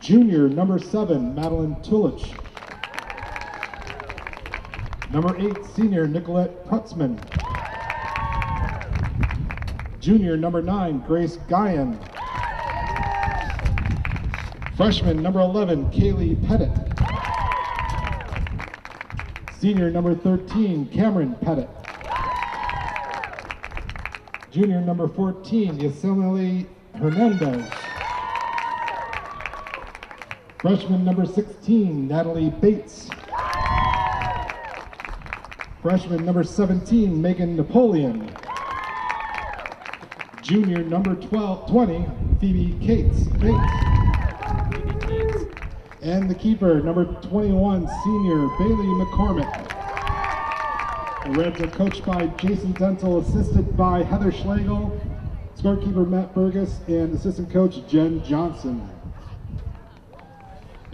Junior number 7, Madeline Tulich. Number 8, senior Nicolette Prutzman. Junior number 9, Grace Guyan. Freshman number 11, Kaylee Pettit. Senior number 13, Cameron Pettit. Junior number 14, Yosemite Hernandez. Freshman number 16, Natalie Bates. Freshman number 17, Megan Napoleon. Junior number 20, Phoebe Cates. And the keeper, number 21, senior Bailey McCormick. The Reds are coached by Jason Dental, assisted by Heather Schlegel, scorekeeper Matt Burgess, and assistant coach Jen Johnson.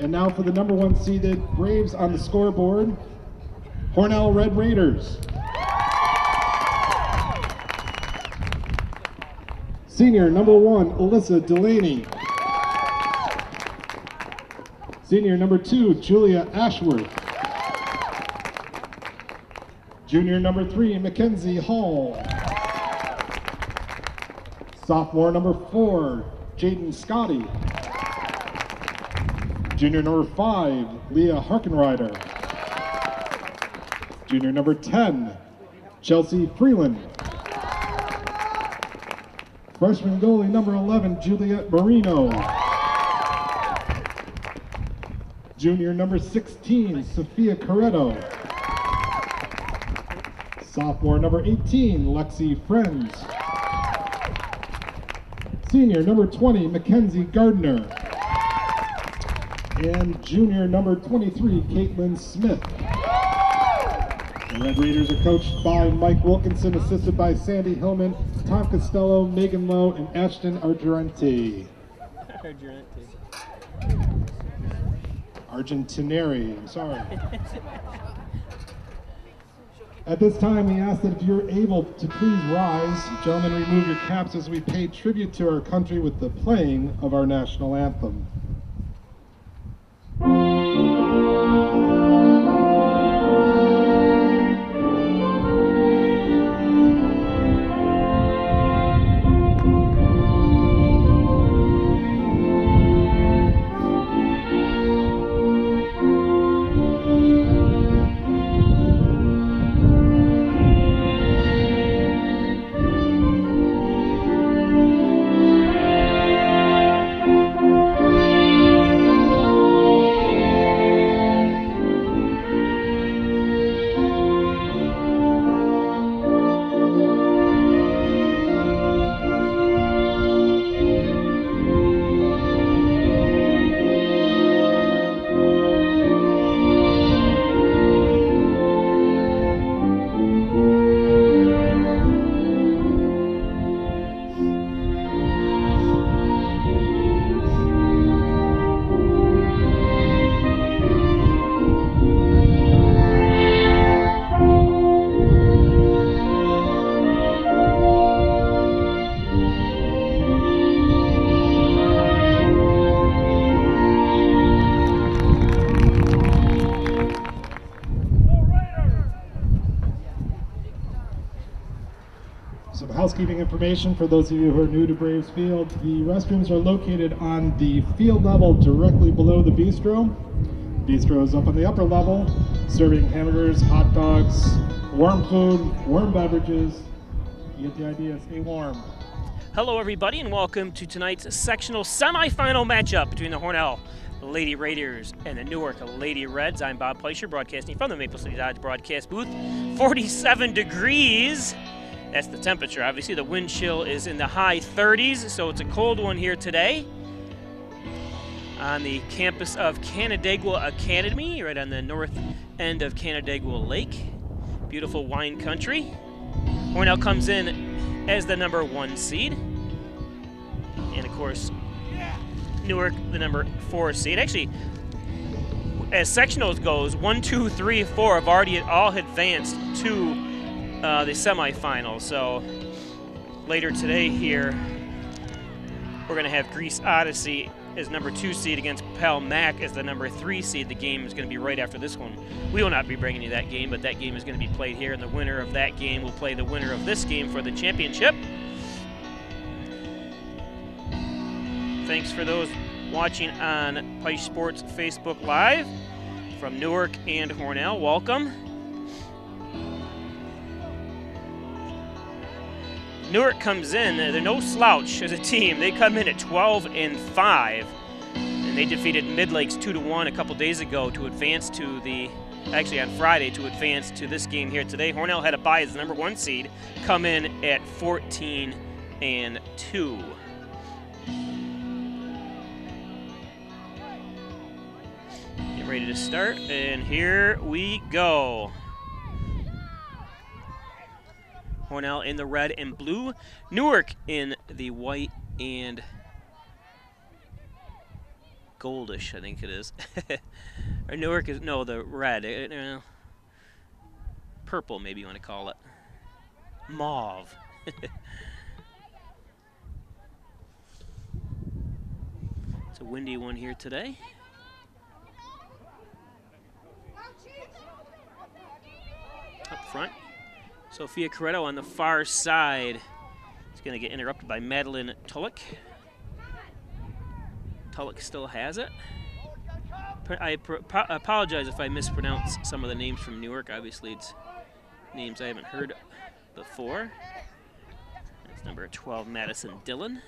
And now for the number 1 seeded Braves on the scoreboard, Hornell Red Raiders. Senior number 1, Alyssa Delaney. Senior number 2, Julia Ashworth. Junior number 3, Mackenzie Hall. Sophomore number 4, Jaden Scotty. Junior number 5, Leah Harkenrider. Junior number 10, Chelsea Freeland. Freshman goalie number 11, Juliet Marino. Junior number 16, Sophia Corretto. Sophomore number 18, Lexi Friends. Senior number 20, Mackenzie Gardner. And junior number 23, Caitlin Smith. The Red Raiders are coached by Mike Wilkinson, assisted by Sandy Hillman, Tom Costello, Megan Lowe, and Ashton Argenti. Argentineri, I'm sorry. At this time, we ask that if you're able to please rise. Gentlemen, remove your caps as we pay tribute to our country with the playing of our national anthem. Some housekeeping information for those of you who are new to Braves Field. The restrooms are located on the field level directly below the bistro. Bistro is up on the upper level, serving hamburgers, hot dogs, warm food, warm beverages. You get the idea, stay warm. Hello everybody and welcome to tonight's sectional semifinal matchup between the Hornell Lady Raiders and the Newark Lady Reds. I'm Bob Pleischer, broadcasting from the Maple City Dodge broadcast booth. 47 degrees. That's the temperature. Obviously, the wind chill is in the high 30s, so it's a cold one here today on the campus of Canandaigua Academy, right on the north end of Canandaigua Lake. Beautiful wine country. Hornell comes in as the number 1 seed. And, of course, Newark, the number 4 seed. Actually, as sectionals goes, 1, 2, 3, 4 have already all advanced to the semifinals. So later today here, we're going to have Greece Odyssey as number 2 seed against Pell Mac as the number 3 seed. The game is going to be right after this one. We will not be bringing you that game, but that game is going to be played here, and the winner of that game will play the winner of this game for the championship. Thanks for those watching on Pike Sports Facebook Live from Newark and Hornell. Welcome. Newark comes in, they're no slouch as a team. They come in at 12-5, and they defeated Mid-Lakes 2-1 a couple days ago to advance to the, actually on Friday, to advance to this game here today. Hornell had a bye as the number 1 seed, come in at 14-2. Get ready to start, and here we go. Hornell in the red and blue, Newark in the white and goldish, I think it is. Or Newark is, no, the red. Purple, maybe you want to call it. Mauve. It's a windy one here today. Up front, Sophia Corretto on the far side. It's going to get interrupted by Madeline Tulloch. Tulloch still has it. I apologize if I mispronounce some of the names from Newark. Obviously, it's names I haven't heard before. That's number 12, Madison Dillon.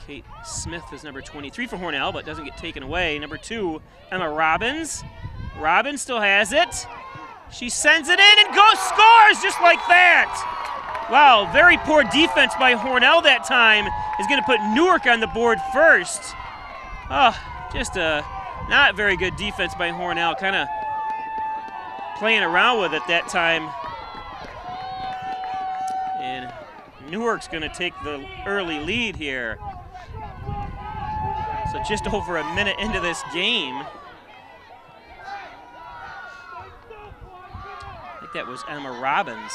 Kate Smith is number 23 for Hornell, but doesn't get taken away. Number 2, Emma Robbins. Robbins still has it. She sends it in and scores just like that. Wow, very poor defense by Hornell that time is going to put Newark on the board first. Oh, just a not very good defense by Hornell, kind of playing around with it that time. And Newark's going to take the early lead here. So just over a minute into this game. That was Emma Robbins.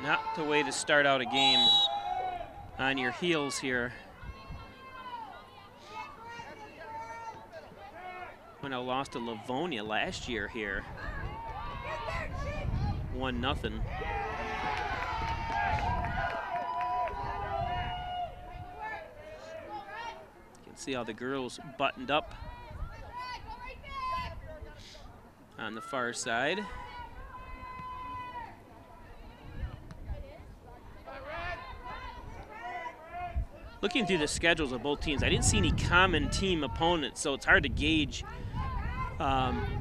Not the way to start out a game on your heels here. When I lost to Livonia last year here. 1-0. You can see how the girls buttoned up on the far side. Looking through the schedules of both teams, I didn't see any common team opponents, so it's hard to gauge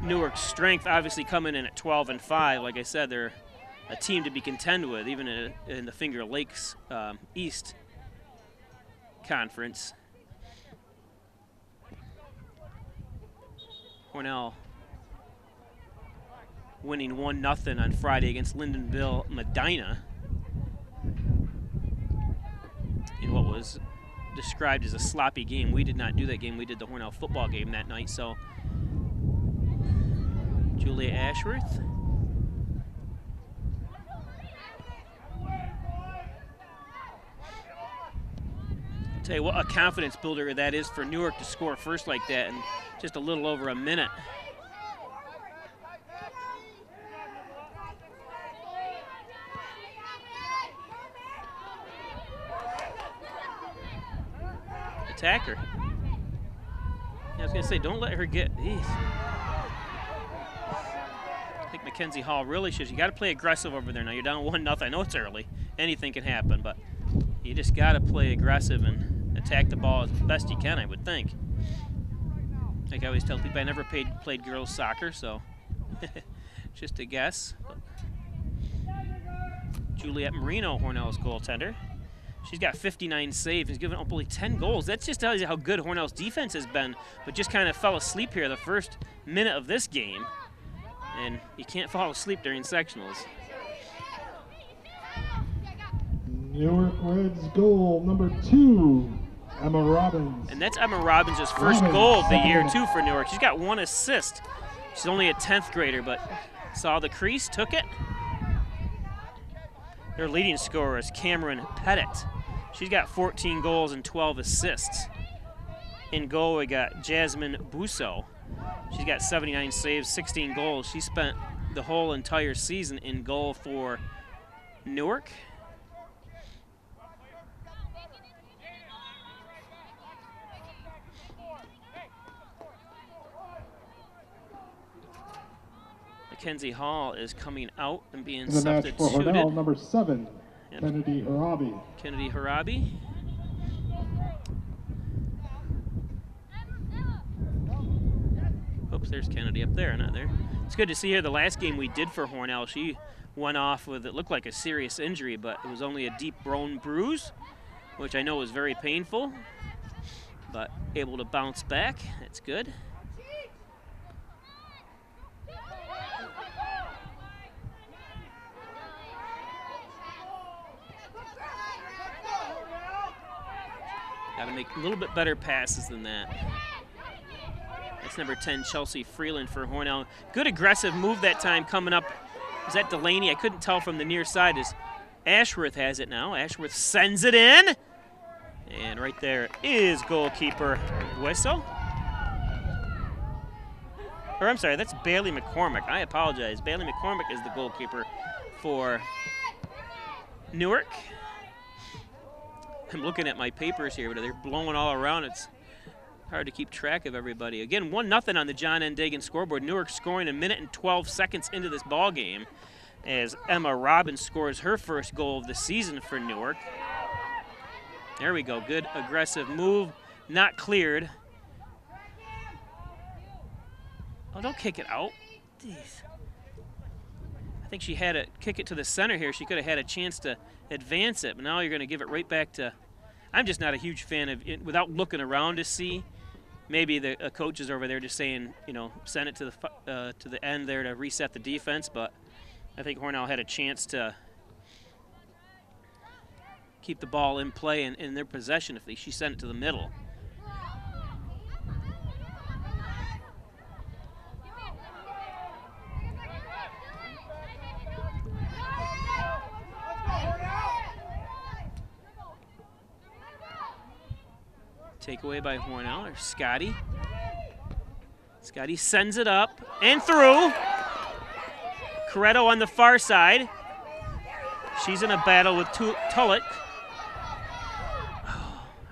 Newark's strength. Obviously coming in at 12-5, like I said, they're a team to be contended with, even in the Finger Lakes East Conference. Hornell winning 1-0 on Friday against Lyndonville Medina in what was described as a sloppy game. We did not do that game. We did the Hornell football game that night. So Julia Ashworth. I'll tell you what a confidence builder that is for Newark to score first like that in just a little over a minute. Attacker. Yeah, I was going to say, don't let her get these. I think Mackenzie Hall really should. You got to play aggressive over there now. You're down 1-0. I know it's early. Anything can happen, but you just got to play aggressive and attack the ball as best you can, I would think. Like I always tell people, I never played girls soccer, so just a guess. But Juliet Marino, Hornell's goaltender. She's got 59 saves. He's given up only 10 goals. That just tells you how good Hornell's defense has been, but just kind of fell asleep here the first minute of this game. And you can't fall asleep during sectionals. Newark Reds goal number 2, Emma Robbins. And that's Emma Robbins' first goal of the year, too, for Newark. She's got 1 assist. She's only a 10th grader, but saw the crease, took it. Their leading scorer is Cameron Pettit. She's got 14 goals and 12 assists. In goal, we got Jasmine Busso. She's got 79 saves, 16 goals. She spent the whole entire season in goal for Newark. Mackenzie Hall is coming out and being substituted. For Hornell, number 7, yep. Kennedy Harabi. Kennedy Harabi. Oops, there's Kennedy up there, not there. It's good to see her. The last game we did for Hornell, she went off with, it looked like a serious injury, but it was only a deep bone bruise, which I know was very painful, but able to bounce back. That's good. Got to make a little bit better passes than that. That's number 10, Chelsea Freeland for Hornell. Good aggressive move that time coming up. Is that Delaney? I couldn't tell from the near side as Ashworth has it now. Ashworth sends it in. And right there is goalkeeper Whistle. Or I'm sorry, that's Bailey McCormick. I apologize. Bailey McCormick is the goalkeeper for Newark. I'm looking at my papers here, but they're blowing all around. It's hard to keep track of everybody. Again, 1-0 on the John N. Dagan scoreboard. Newark scoring 1 minute and 12 seconds into this ball game as Emma Robbins scores her first goal of the season for Newark. There we go. Good aggressive move. Not cleared. Oh, don't kick it out. Jeez. I think she had to kick it to the center here. She could have had a chance to advance it, but now you're going to give it right back to. I'm just not a huge fan of it without looking around to see. Maybe the coaches over there just saying, you know, send it to the end there to reset the defense. But I think Hornell had a chance to keep the ball in play and in their possession if she sent it to the middle. Takeaway by Hornell, or Scotty. Scotty sends it up and through. Coretto on the far side. She's in a battle with Tulloch.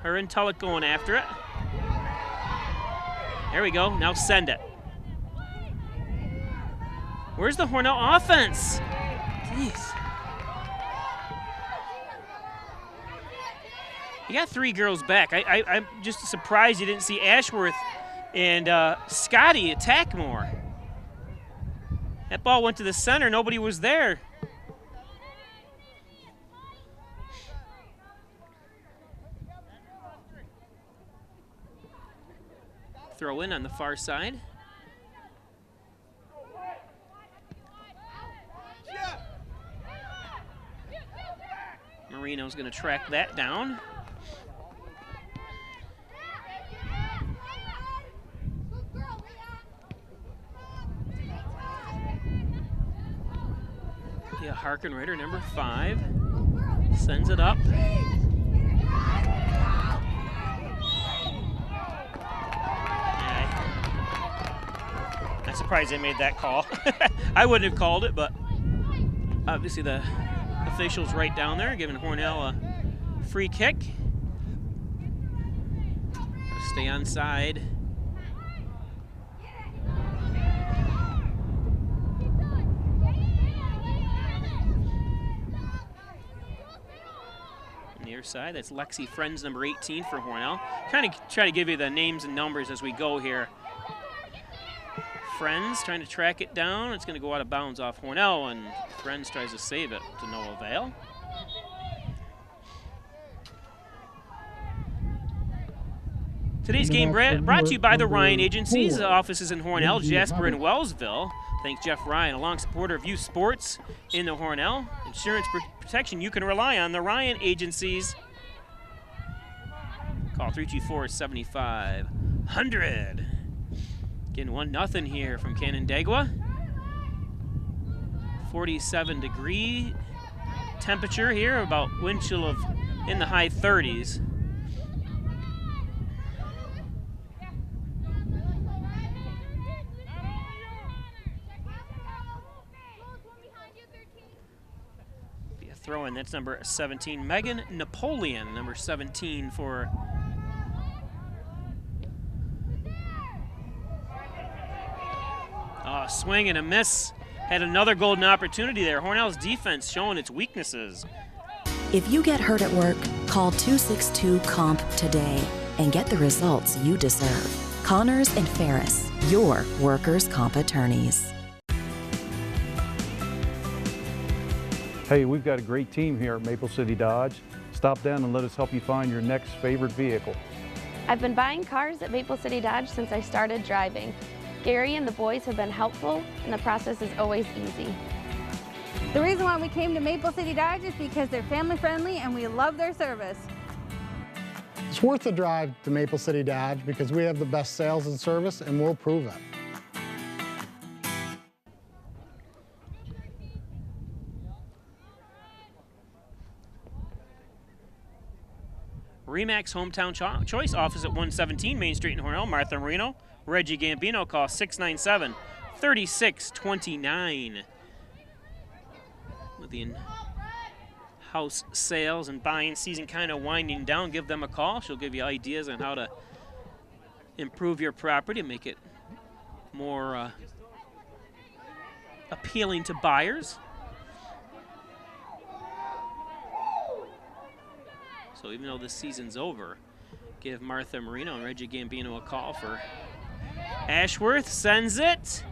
Her and Tulloch going after it. There we go, now send it. Where's the Hornell offense? Jeez. You got 3 girls back. I'm just surprised you didn't see Ashworth and Scotty attack more. That ball went to the center. Nobody was there. Throw in on the far side. Marino's going to track that down. Yeah, Harkenrider, number 5, sends it up. I'm surprised they made that call. I wouldn't have called it, but obviously the officials right down there giving Hornell a free kick. Stay on side. Near side, that's Lexi Friends, number 18 for Hornell. Trying to give you the names and numbers as we go here. Friends trying to track it down. It's going to go out of bounds off Hornell, and Friends tries to save it to no avail. Today's game brought to you by the Ryan Agencies, offices in Hornell, Jasper, and Wellsville. Thanks Jeff Ryan, a long supporter of youth sports in the Hornell. Insurance protection you can rely on, the Ryan Agencies. Call 324-7500. Again, 1-0 here from Canandaigua. 47 degree temperature here, about wind chill of in the high 30s. Be a throw in. That's number 17, Megan Napoleon, number 17 for. Swing and a miss. Had another golden opportunity there. Hornell's defense showing its weaknesses. If you get hurt at work, call 262-COMP today and get the results you deserve. Connors and Ferris, your workers' comp attorneys. Hey, we've got a great team here at Maple City Dodge. Stop down and let us help you find your next favorite vehicle. I've been buying cars at Maple City Dodge since I started driving. Gary and the boys have been helpful, and the process is always easy. The reason why we came to Maple City Dodge is because they're family friendly and we love their service. It's worth the drive to Maple City Dodge because we have the best sales and service, and we'll prove it. Remax Hometown Choice office at 117 Main Street in Hornell. Martha Marino, Reggie Gambino, call 697-3629. With the in-house sales and buying season kind of winding down, give them a call. She'll give you ideas on how to improve your property and make it more appealing to buyers. So even though this season's over, give Martha Marino and Reggie Gambino a call for Ashworth. Sends it.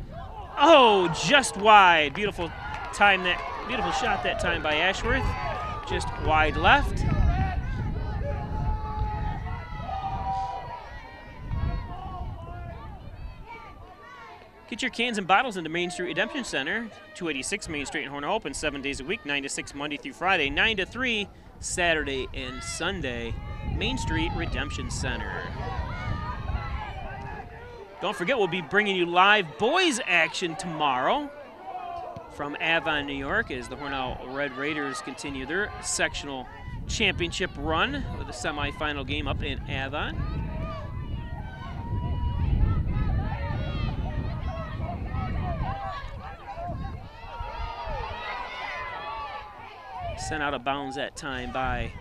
Oh, just wide. Beautiful time that, beautiful shot that time by Ashworth. Just wide left. Get your cans and bottles into Main Street Redemption Center, 286 Main Street in Hornell, open 7 days a week, 9 to 6 Monday through Friday, 9 to 3 Saturday and Sunday. Main Street Redemption Center. Don't forget, we'll be bringing you live boys action tomorrow from Avon, New York, as the Hornell Red Raiders continue their sectional championship run with a semifinal game up in Avon. Sent out of bounds that time by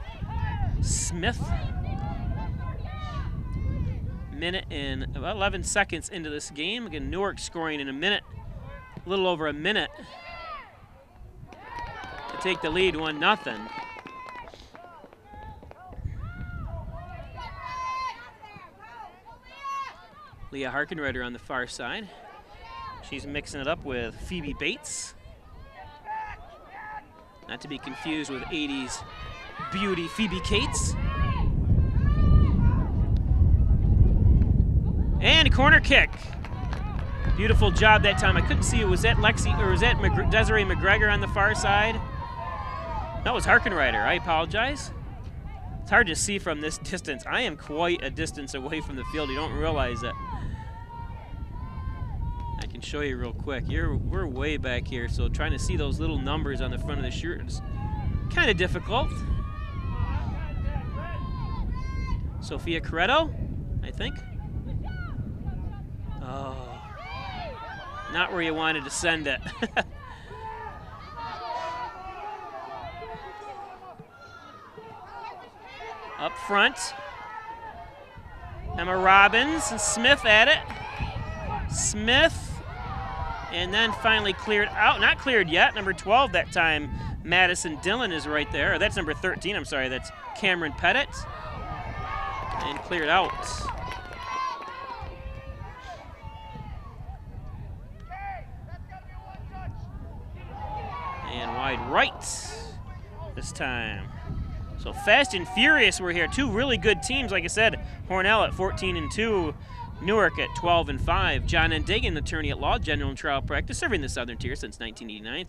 Smith. Minute and about 11 seconds into this game. Again, Newark scoring in a minute, a little over a minute, to take the lead 1-0. Leah Harkenrider on the far side. She's mixing it up with Phoebe Bates. Not to be confused with 80s beauty Phoebe Cates. And corner kick. Beautiful job that time. I couldn't see it. Was that Lexi, or was that Desiree McGregor on the far side? That was Harkenrider. I apologize. It's hard to see from this distance. I am quite a distance away from the field. You don't realize it. I can show you real quick. We're way back here, so trying to see those little numbers on the front of the shirt is kind of difficult. Sophia Corretto, I think. Oh, not where you wanted to send it. Up front, Emma Robbins and Smith at it. Smith, and then finally cleared out. Not cleared yet. Number 12 that time, Madison Dillon is right there. Or that's number 13, I'm sorry. That's Cameron Pettit. And cleared out. And wide right this time. So fast and furious we're here. Two really good teams, like I said. Hornell at 14-2. Newark at 12-5. John N. Dagan, attorney at law, general and trial practice, serving the Southern Tier since 1989.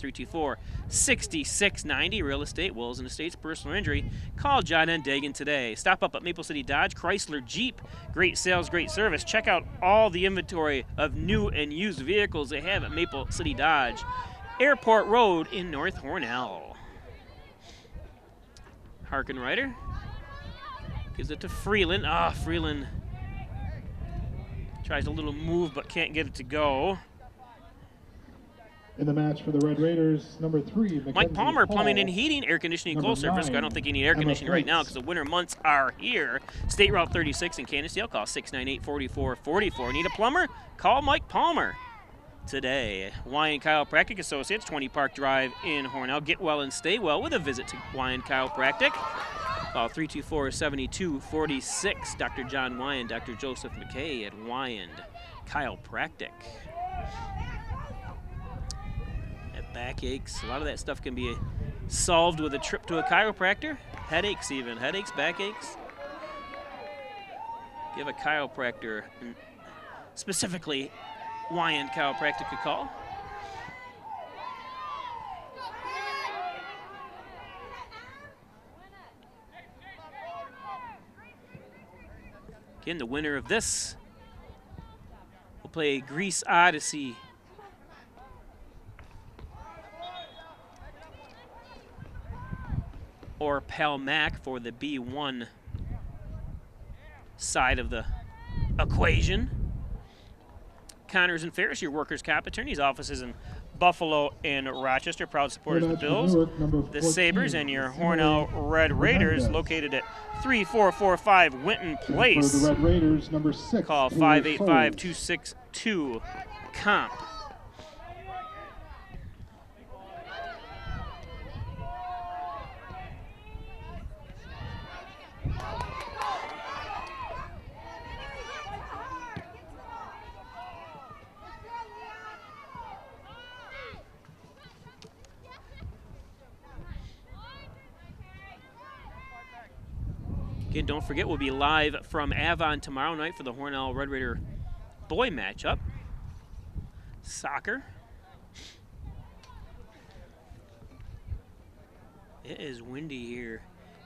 324-6690. Real estate, wills and estates, personal injury. Call John N. Dagan today. Stop up at Maple City Dodge, Chrysler, Jeep. Great sales, great service. Check out all the inventory of new and used vehicles they have at Maple City Dodge. Airport Road in North Hornell. Harkenreiter gives it to Freeland. Ah, Freeland tries a little move but can't get it to go. In the match for the Red Raiders, number 3, Mike Palmer, Hall. Plumbing and Heating, Air Conditioning, Cold Service. I don't think you need air conditioning right now because the winter months are here. State Route 36 in Canisteo. Call 698-4444. Need a plumber? Call Mike Palmer today. Wyan Chiropractic Associates, 20 Park Drive in Hornell. Get well and stay well with a visit to Wyan Chiropractic. Call 324-7246. Dr. John Wyan, Dr. Joseph McKay at Wyan Chiropractic. Backaches, a lot of that stuff can be solved with a trip to a chiropractor. Headaches even, headaches, backaches. Give a chiropractor, specifically Wyan Chiropractic, a call. Again, the winner of this will play Grease Odyssey. Or Palmac for the B1 side of the equation. Connors and Ferris, your workers' comp attorneys, offices in Buffalo and Rochester, proud supporters of the Bills, the Sabres, and your Hornell Red Raiders, located at 3445 Winton Place. For the Red Raiders, number 6. Call 585-262-COMP. Again, don't forget, we'll be live from Avon tomorrow night for the Hornell Red Raider boy matchup. Soccer. It is windy here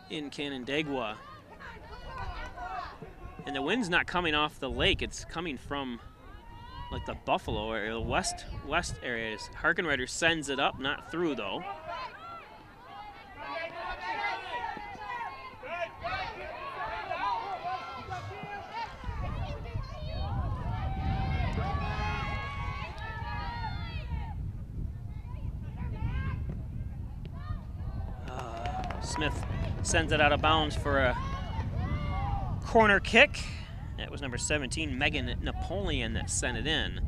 in Canandaigua. And the wind's not coming off the lake. It's coming from like the Buffalo area, the west areas. Harkenreiter sends it up, not through though. Smith sends it out of bounds for a corner kick. That was number 17, Megan Napoleon, that sent it in.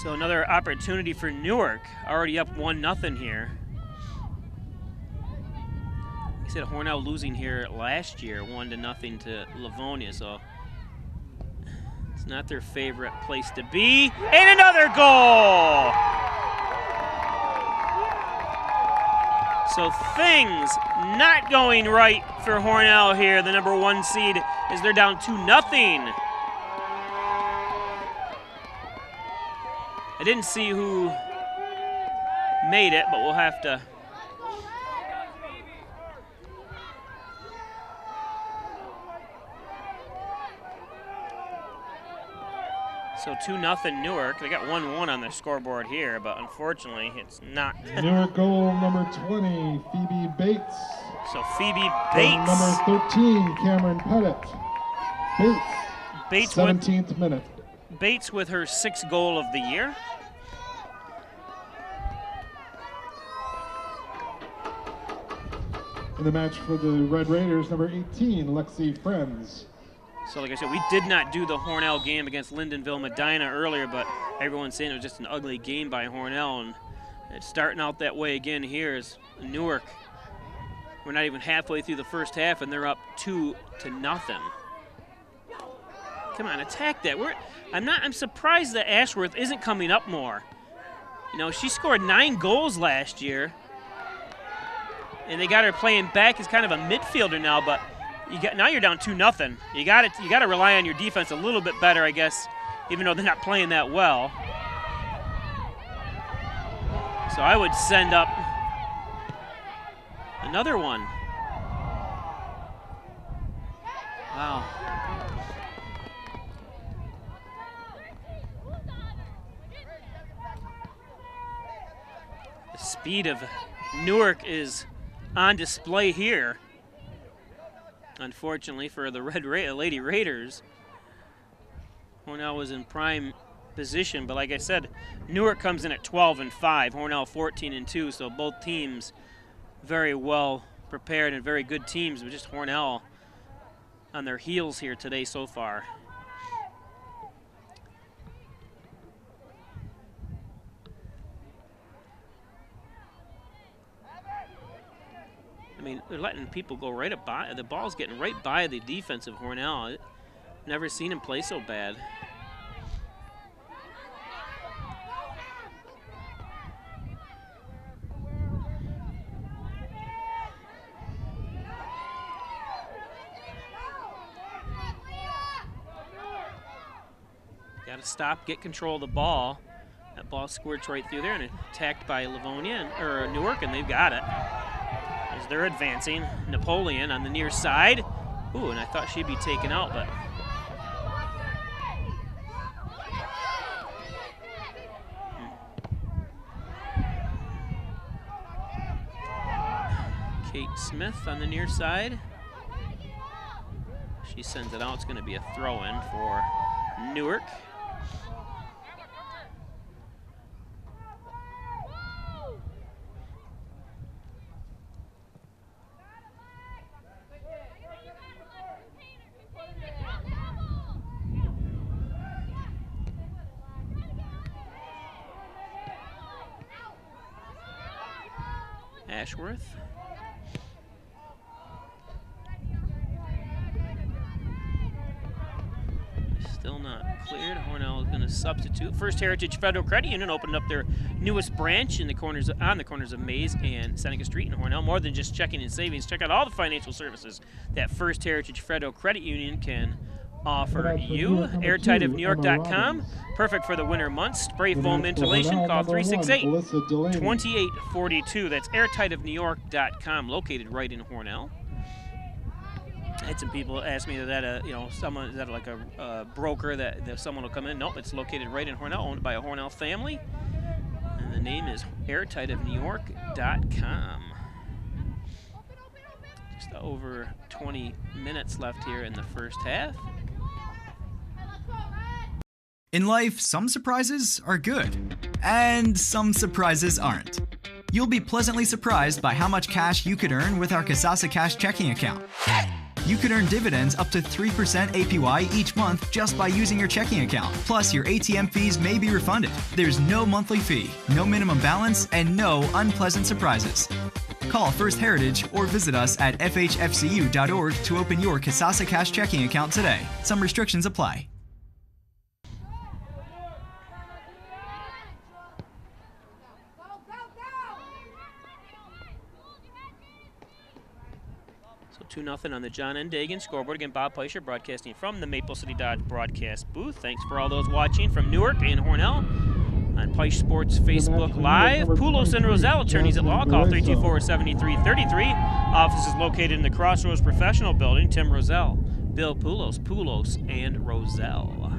So another opportunity for Newark, already up 1-0 here. Like I said, Hornell losing here last year, 1-0 to Livonia, so it's not their favorite place to be. And another goal! So things not going right for Hornell here. The number 1 seed is they're down 2-0. I didn't see who made it, but we'll have to. So 2-0 Newark. They got 1-1 on their scoreboard here, but unfortunately it's not. Newark goal number 20, Phoebe Bates. So Phoebe Bates. Number 13, Cameron Pettit. Bates 17th minute. Bates with her 6th goal of the year. In the match for the Red Raiders, number 18, Lexi Friends. So like I said, we did not do the Hornell game against Lyndonville Medina earlier, but everyone's saying it was just an ugly game by Hornell, and it's starting out that way again here as Newark. We're not even halfway through the first half, and they're up 2-0. Come on, attack that. I'm surprised that Ashworth isn't coming up more. You know, she scored 9 goals last year, and they got her playing back as kind of a midfielder now, but now you're down 2-0. You got to rely on your defense a little bit better, I guess, even though they're not playing that well. So I would send up another one. Wow. speed of Newark is on display here. Unfortunately for the Lady Raiders, Hornell was in prime position, but like I said, Newark comes in at 12-5, Hornell 14-2, so both teams very well prepared and very good teams, but just Hornell on their heels here today so far. I mean, they're letting people go right up by. The ball's getting right by the defense of Hornell. Never seen him play so bad. Got to stop, get control of the ball. That ball squirts right through there and attacked by Livonia or Newark, and they've got it. As they're advancing, Napoleon on the near side. Ooh, and I thought she'd be taken out, but Kate Smith on the near side. She sends it out. It's going to be a throw-in for Newark. Ashworth. Still not cleared. Hornell is going to substitute. First Heritage Federal Credit Union opened up their newest branch in the corners of Mays and Seneca Street in Hornell. More than just checking and savings, check out all the financial services that First Heritage Federal Credit Union can offer you. Airtight of Newark.com, perfect for the winter months. Spray foam insulation, call 368-2842. That's Airtight of Newark.com, located right in Hornell. I had some people ask me that, someone, is that like a broker that someone will come in? Nope, it's located right in Hornell, owned by a Hornell family. And the name is airtightofnewyork.com. Just over 20 minutes left here in the first half. In life, some surprises are good, and some surprises aren't. You'll be pleasantly surprised by how much cash you could earn with our Kasasa Cash checking account. You could earn dividends up to 3% APY each month just by using your checking account. Plus, your ATM fees may be refunded. There's no monthly fee, no minimum balance, and no unpleasant surprises. Call First Heritage or visit us at fhfcu.org to open your Kasasa Cash checking account today. Some restrictions apply. So 2-0 on the John N. Dagan scoreboard. Again, Bob Pleicher broadcasting from the Maple City Dodge broadcast booth. Thanks for all those watching from Newark and Hornell on Pleisch Sports Facebook Live. Poulos and Roselle, attorneys at law, call 324-7333. Office is located in the Crossroads Professional Building. Tim Roselle, Bill Poulos, Poulos and Roselle.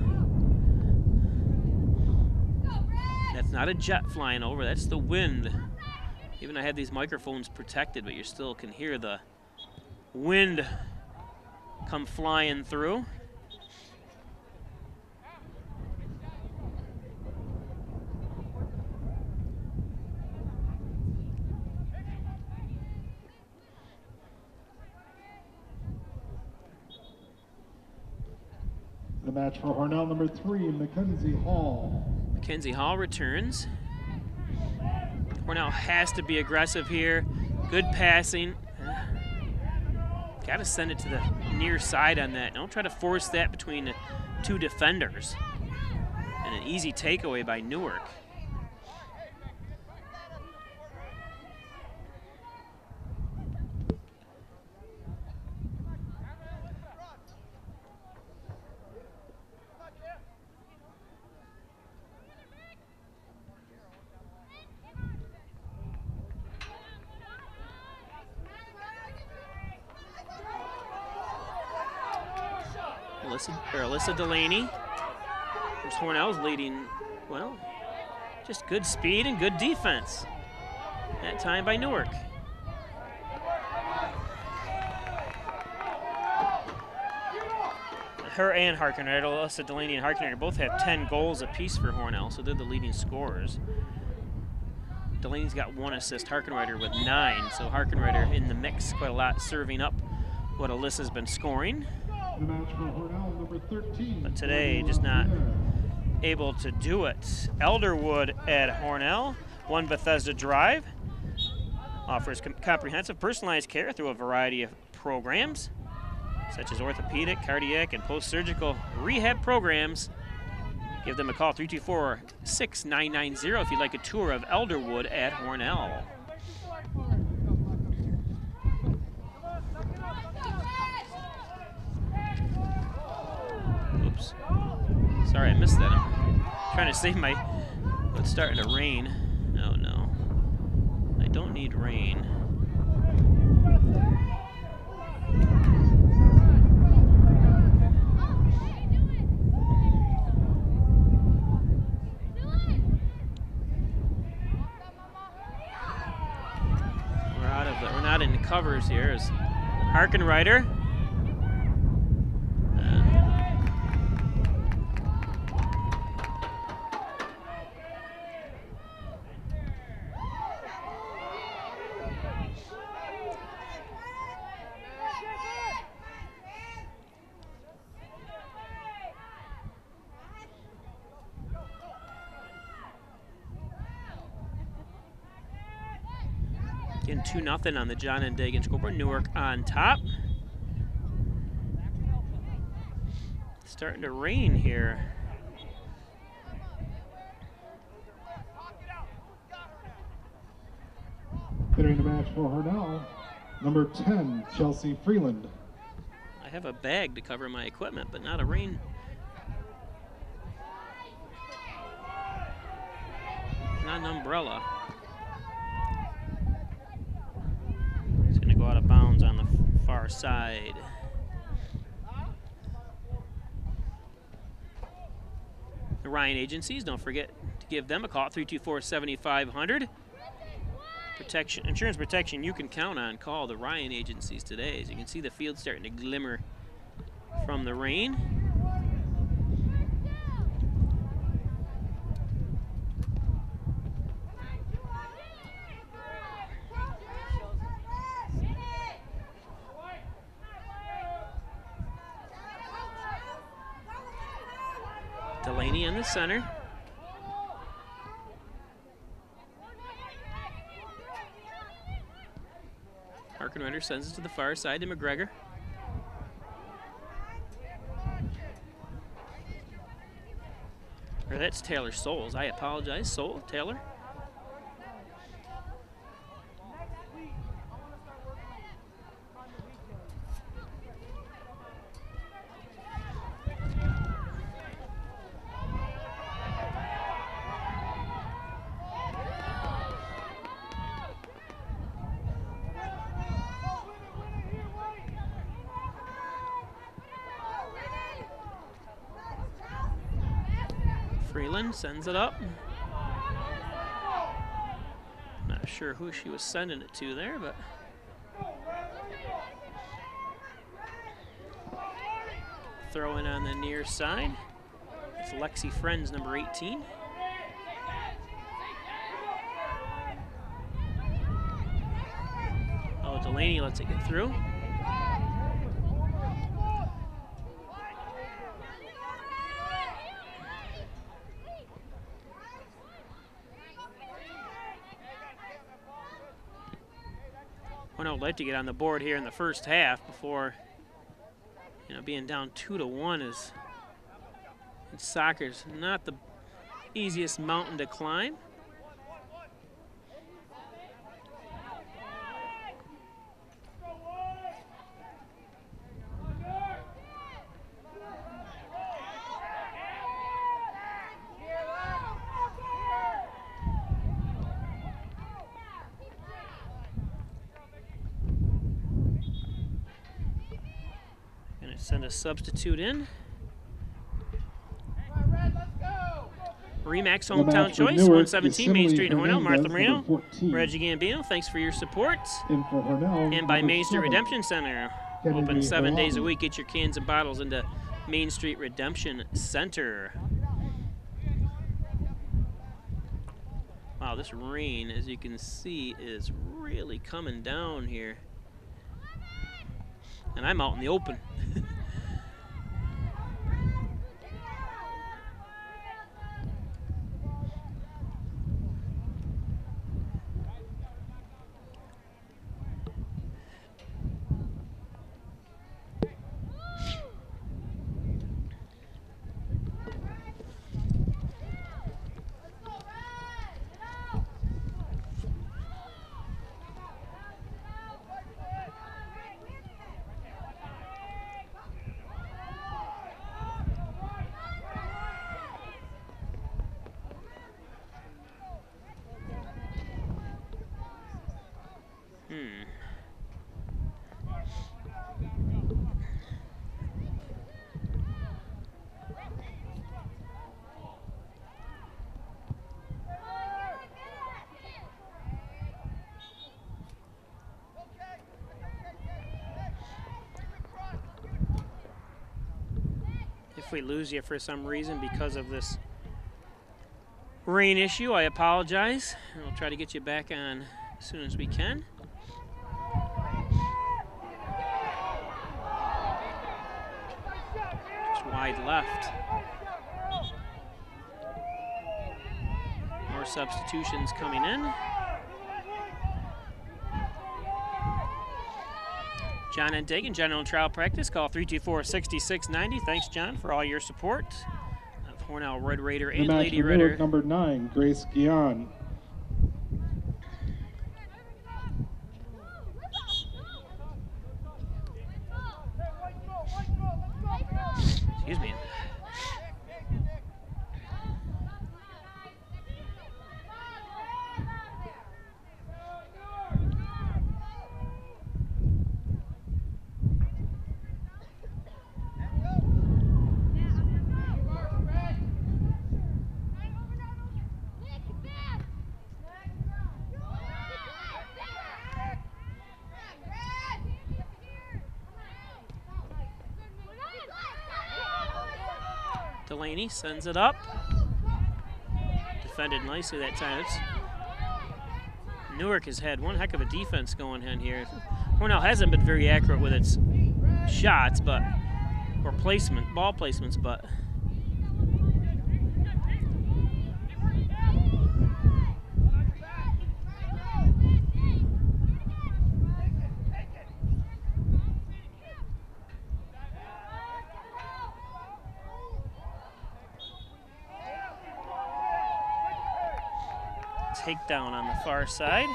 That's not a jet flying over, that's the wind. Even I had these microphones protected, but you still can hear the wind come flying through. The match for Hornell, number 3, Mackenzie Hall. Mackenzie Hall returns. Hornell has to be aggressive here. Good passing. Got to send it to the near side on that. Don't try to force that between the two defenders. And an easy takeaway by Newark. Alyssa Delaney, who's Hornell's leading, well, just good speed and good defense. That time by Newark. Her and Harkenrider, Alyssa Delaney and Harkenrider both have 10 goals apiece for Hornell, so they're the leading scorers. Delaney's got 1 assist, Harkenrider with 9, so Harkenrider in the mix quite a lot, serving up what Alyssa's been scoring. The match for Hornell, number 13. But today, just not able to do it. Elderwood at Hornell, 1 Bethesda Drive, offers comprehensive personalized care through a variety of programs, such as orthopedic, cardiac, and post-surgical rehab programs. Give them a call, 324-6990, if you'd like a tour of Elderwood at Hornell. Oops. Sorry, I missed that. I'm trying to save my... Oh, it's starting to rain. Oh, no. I don't need rain. We're not in the covers here. Is Harkenrider. Again, 2-0 on the John and Dagan scoreboard. Newark on top. It's starting to rain here. Entering the match for Hornell, number 10, Chelsea Freeland. I have a bag to cover my equipment, but not a rain. Not an umbrella. Go out of bounds on the far side. The Ryan agencies, don't forget to give them a call, 324-7500. Insurance protection you can count on. Call the Ryan agencies today. As you can see, the field starting to glimmer from the rain. Delaney in the center. Harkenrider sends it to the far side to McGregor. Or that's Taylor Souls. I apologize, Taylor. Freeland sends it up. Not sure who she was sending it to there, but throw in on the near side. It's Lexi Friends, number 18. Oh, Delaney lets it get through. I'd like to get on the board here in the first half before, being down 2-1 is in soccer's not the easiest mountain to climb. Send a substitute in. Remax The Hometown match for Choice, Newark is 117 Main Simile Street in Hornell. Martha Hernandez, Marino, number 14. Reggie Gambino, thanks for your support. In for Hornell, And by number Main Street 7. Redemption Center. Kennedy Open 7 days a Harami. week. Get your cans and bottles into Main Street Redemption Center. Wow, this rain, as you can see, is really coming down here. And I'm out in the open. If we lose you for some reason because of this rain issue, I apologize. We'll try to get you back on as soon as we can. Just wide left. More substitutions coming in. John and Dagan, general trial practice. Call 324-6690. Thanks, John, for all your support of Hornell Red Raider The and match Lady for Raider. Newark, number 9, Grace Guion. Excuse me. Delaney sends it up. Defended nicely that time. Newark has had one heck of a defense going on here. Hornell hasn't been very accurate with its shots, but or ball placements, but takedown on the far side.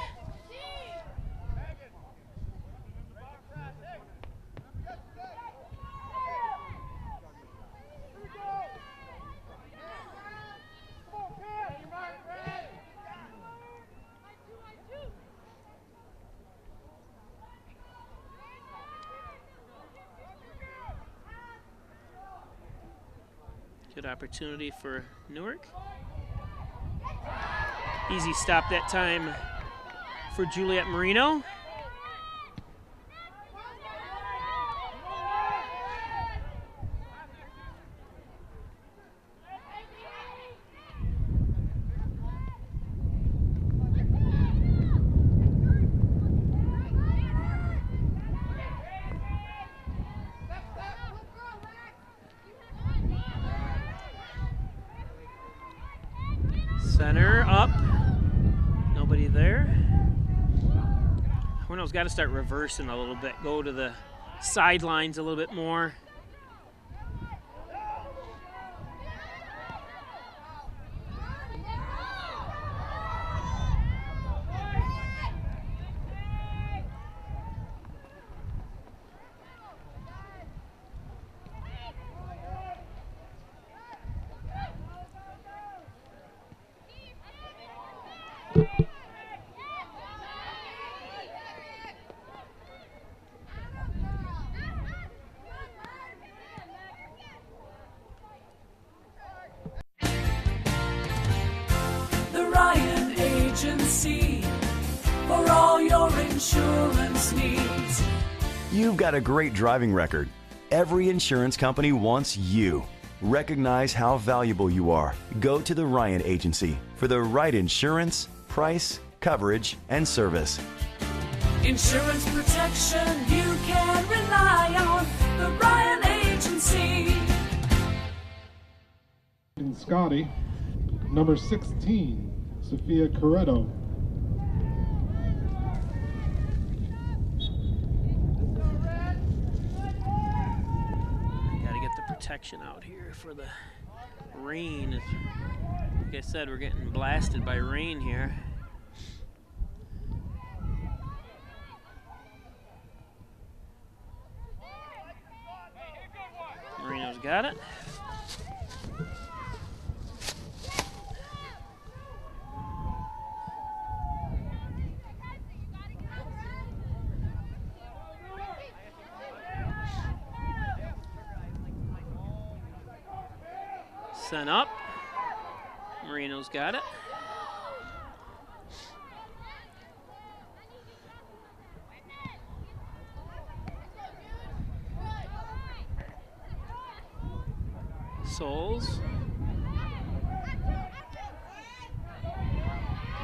Good opportunity for Newark. Easy stop that time for Juliet Marino. Center up. Nobody there. Hornell's got to start reversing a little bit. Go to the sidelines a little bit more. You've got a great driving record. Every insurance company wants you. Recognize how valuable you are. Go to the Ryan Agency for the right insurance, price, coverage, and service. Insurance protection you can rely on. The Ryan Agency. And Scotty, number 16, Sophia Corretto. Gotta get the protection out here for the rain. Like I said, we're getting blasted by rain here. Marino's got it. Sent up. Marino's got it. Souls.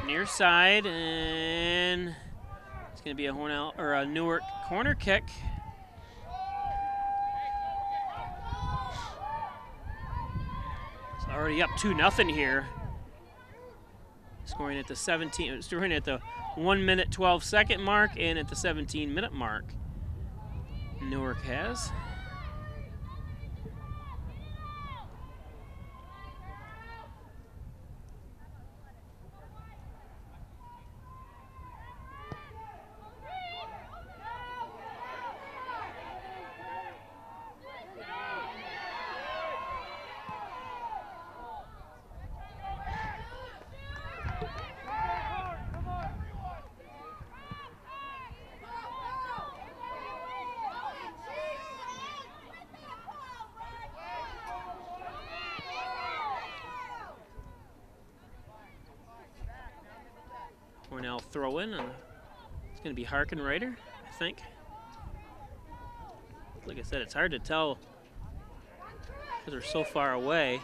Near side, and it's going to be a Hornell or a Newark corner kick. It's already up 2-0 here. Scoring at the 17, scoring at the 1 minute 12 second mark and at the 17-minute mark. Newark has. Hornell throw in, and it's going to be Harkenreiter, I think. Like I said, it's hard to tell because they're so far away.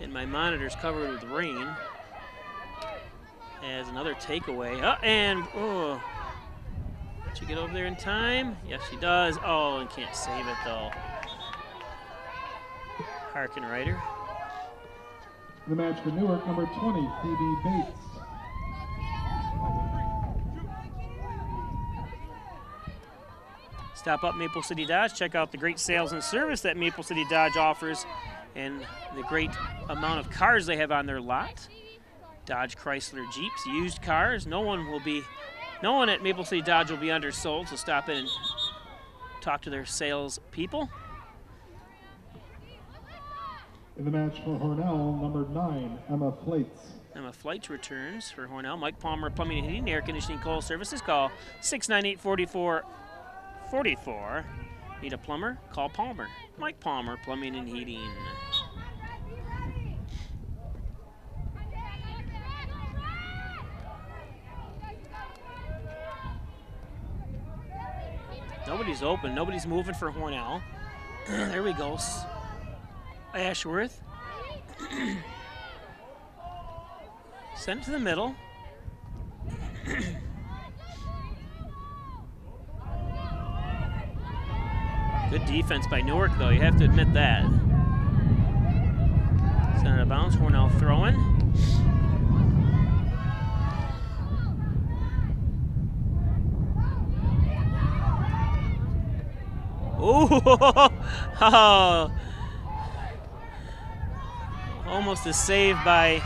And my monitor's covered with rain. As another takeaway. Did she get over there in time? Yes, she does. Oh, and can't save it though. Harkenreiter. The match for Newark, number 20, Phoebe Bates. Stop up Maple City Dodge. Check out the great sales and service that Maple City Dodge offers and the great amount of cars they have on their lot. Dodge, Chrysler, Jeeps, used cars. No one at Maple City Dodge will be undersold, so stop in and talk to their sales people. In the match for Hornell, number 9, Emma Flates. Emma Flights returns for Hornell. Mike Palmer, Plumbing and Heating, Air Conditioning, Coal Services. Call 698-4444. Need a plumber? Call Palmer. Mike Palmer, Plumbing and Heating. Nobody's open. Nobody's moving for Hornell. There we go. Ashworth. Send it to the middle. Good defense by Newark, though. You have to admit that. Send it out of bounds. Hornell throwing. Oh! Almost a save by,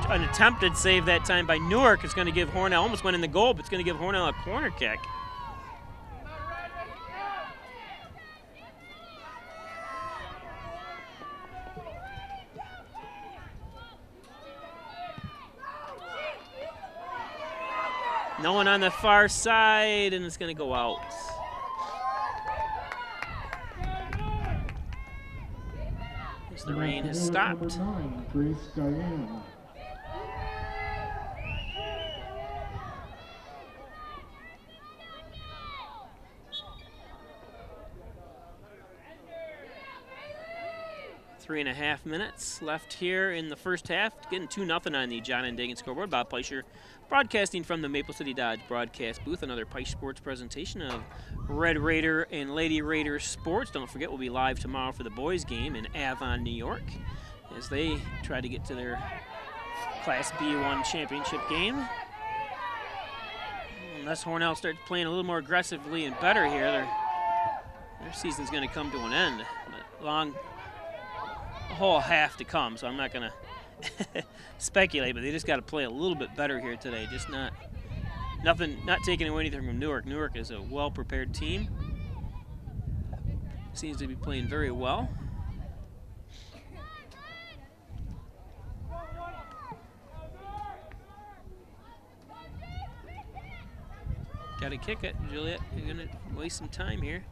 an attempted save that time by Newark. It's going to give Hornell, almost went in the goal, but it's going to give Hornell a corner kick. No one on the far side, and it's going to go out. The rain has stopped. Number 9, Grace Guyana. 3.5 minutes left here in the first half. Getting 2-0 on the John and Dagan scoreboard. Bob Fleischer broadcasting from the Maple City Dodge broadcast booth. Another Pike Sports presentation of Red Raider and Lady Raider sports. Don't forget, we'll be live tomorrow for the boys game in Avon, New York, as they try to get to their Class B1 championship game. Unless Hornell starts playing a little more aggressively and better here, their season's going to come to an end. But a whole half to come, so I'm not going to speculate, but they just got to play a little bit better here today. Just not taking away anything from Newark. Newark is a well-prepared team. Seems to be playing very well. Got to kick it, Juliet. You're going to waste some time here.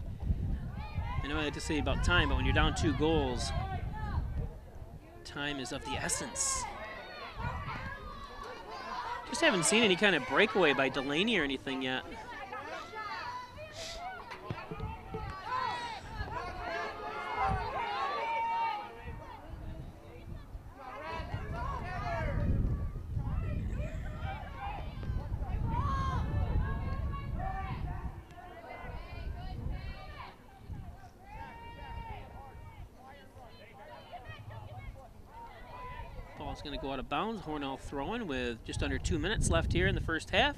I know I like to say about time, but when you're down 2 goals, time is of the essence. Just haven't seen any kind of breakaway by Delaney or anything yet. Ball's going to go out of bounds. Hornell throwing with just under 2 minutes left here in the first half.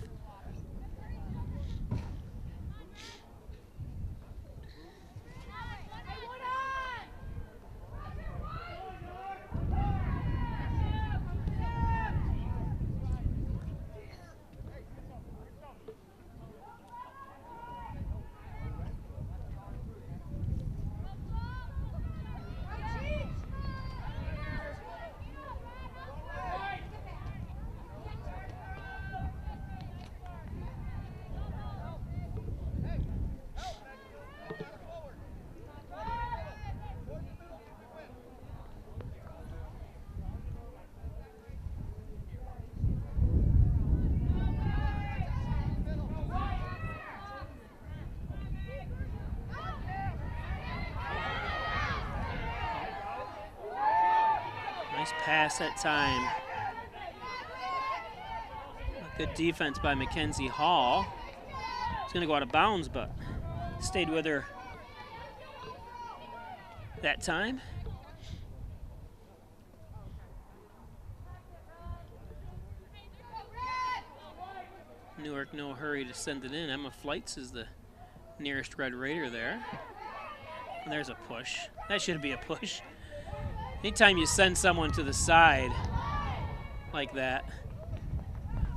Nice pass that time. Good defense by Mackenzie Hall. It's going to go out of bounds, but stayed with her that time. Newark, no hurry to send it in. Emma Flights is the nearest Red Raider there. And there's a push. That should be a push. Anytime you send someone to the side like that,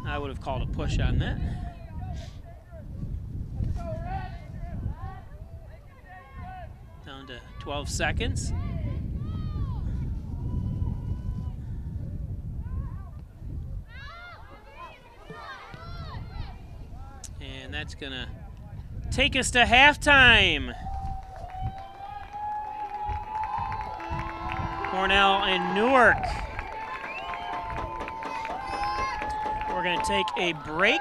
I would have called a push on that. Down to 12 seconds. And that's gonna take us to halftime. Hornell and Newark. We're going to take a break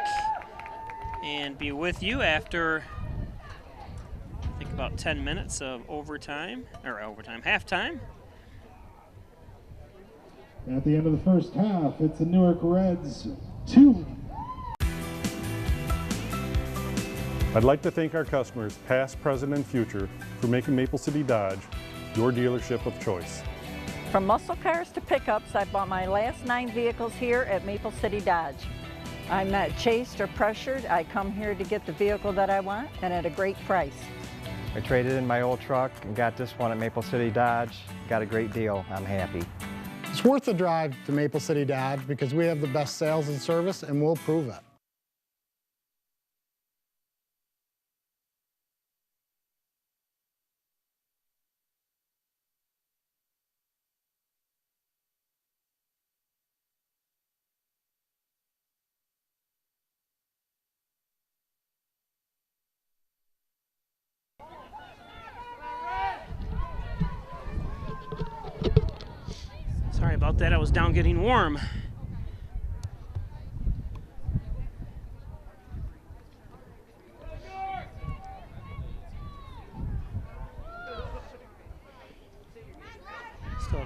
and be with you after, I think, about 10 minutes of halftime. At the end of the first half, it's the Newark Reds 2. I'd like to thank our customers, past, present, and future, for making Maple City Dodge your dealership of choice. From muscle cars to pickups, I bought my last 9 vehicles here at Maple City Dodge. I'm not chased or pressured. I come here to get the vehicle that I want and at a great price. I traded in my old truck and got this one at Maple City Dodge. Got a great deal. I'm happy. It's worth the drive to Maple City Dodge because we have the best sales and service, and we'll prove it. Sorry about that, I was down getting warm.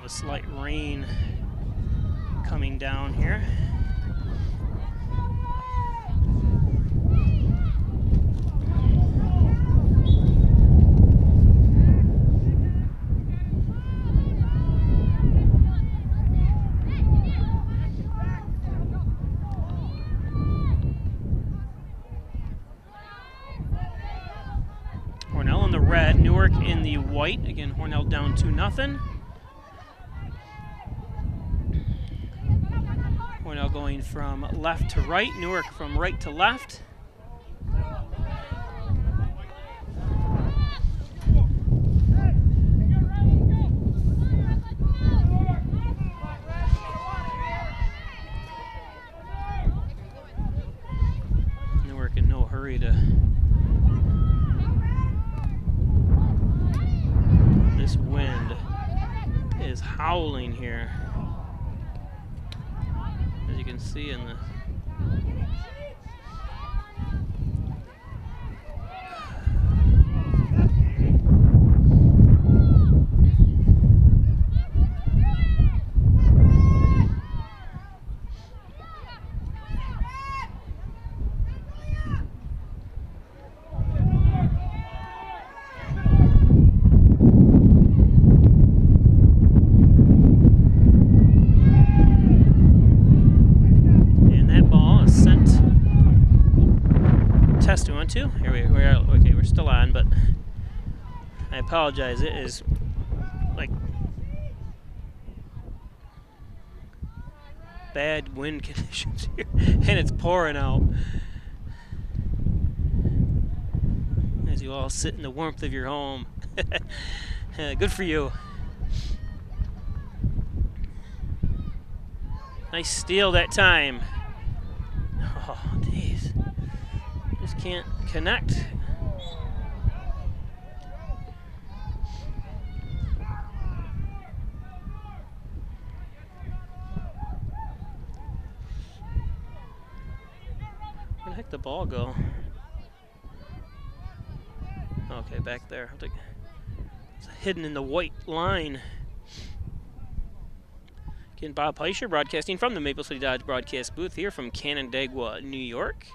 a slight rain coming down here. Hornell in the red, Newark in the white. Again, Hornell down 2-0. Hornell going from left to right, Newark from right to left. Newark in no hurry to this wind is howling here, as you can see in the test 1 2. Here we are. Okay, we're still on, but I apologize. It is like bad wind conditions here, and it's pouring out. As you all sit in the warmth of your home. Good for you. Nice steal that time. Oh, jeez. Just can't connect. Where the heck did the ball go? Okay, back there. It's hidden in the white line. Again, Bob Pleasure broadcasting from the Maple City Dodge broadcast booth here from Canandaigua, New York.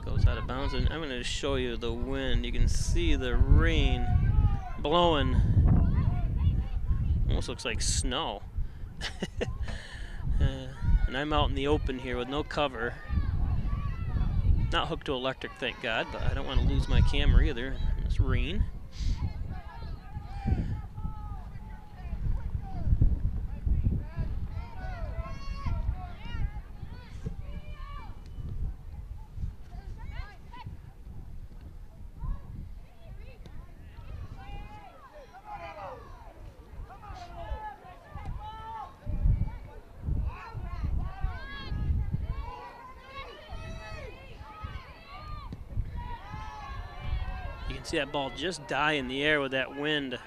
Goes out of bounds, and I'm going to show you the wind. You can see the rain blowing. Almost looks like snow. And I'm out in the open here with no cover. Not hooked to electric, thank God, but I don't want to lose my camera either in this rain. You can see that ball just die in the air with that wind.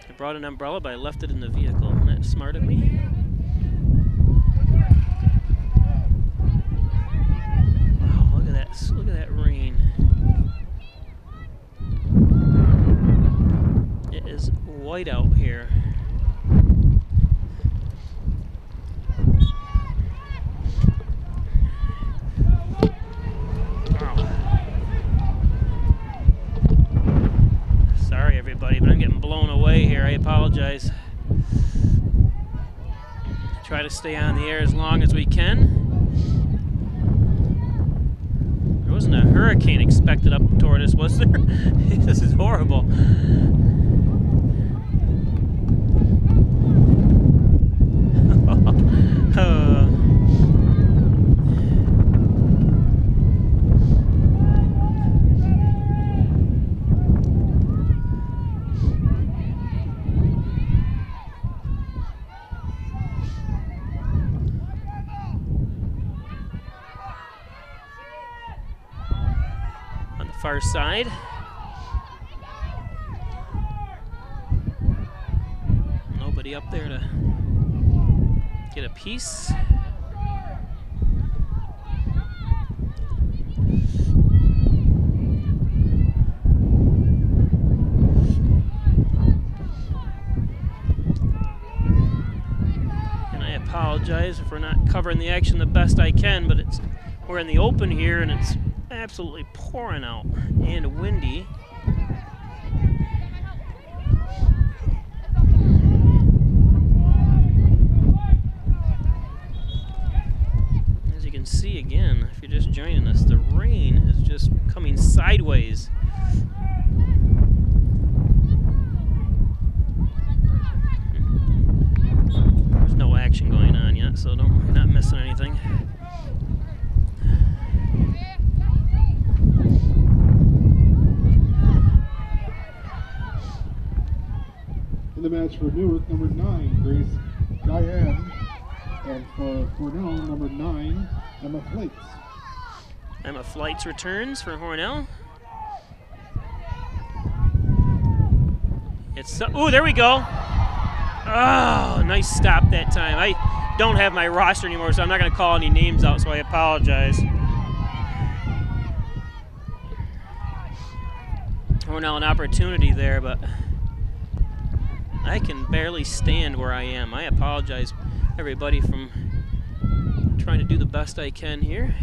I brought an umbrella, but I left it in the vehicle. Isn't that smart of me? Wow, look at that! Look at that rain. It is white out here. Sorry, everybody, but I'm getting blown away here. I apologize. Try to stay on the air as long as we can. There wasn't a hurricane expected up toward us, was there? This is horrible. Far side. Nobody up there to get a piece. apologize if we're not covering the action the best I can, but we're in the open here and it's absolutely pouring out and windy. As you can see again, if you're just joining us, the rain is just coming sideways. There's no action going on yet, so you're not missing anything. In the match for Newark, number 9, Grace Diane, and for Hornell, number 9, Emma Flights. Emma Flights returns for Hornell. Ooh, there we go. Oh, nice stop that time. I don't have my roster anymore, so I'm not going to call any names out, so I apologize. Hornell an opportunity there, but I can barely stand where I am. I apologize, everybody, from trying to do the best I can here.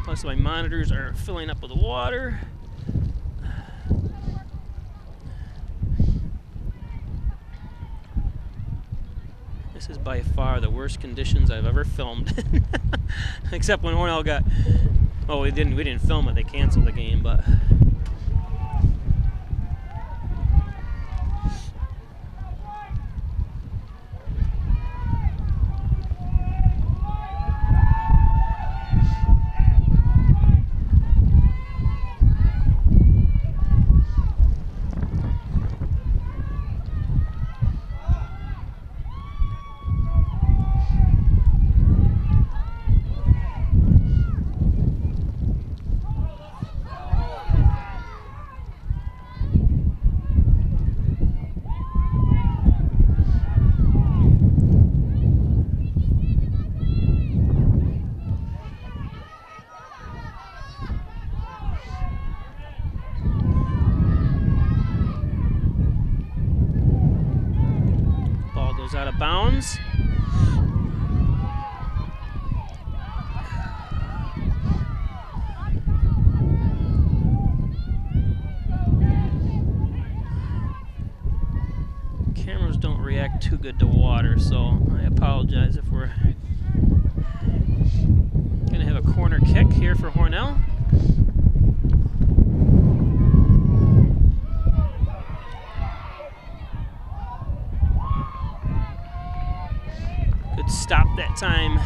Plus my monitors are filling up with water. This is by far the worst conditions I've ever filmed. Except when Hornell got, well, we didn't film it, they canceled the game, but out of bounds. Cameras don't react too good to water, so I apologize if we're gonna have a corner kick here for Hornell. Good stop that time.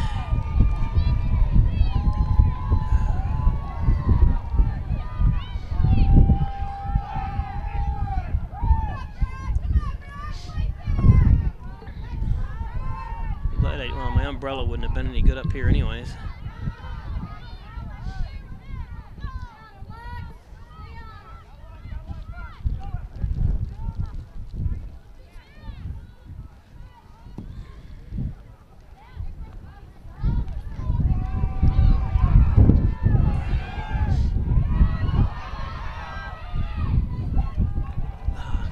Well, my umbrella wouldn't have been any good up here anyways.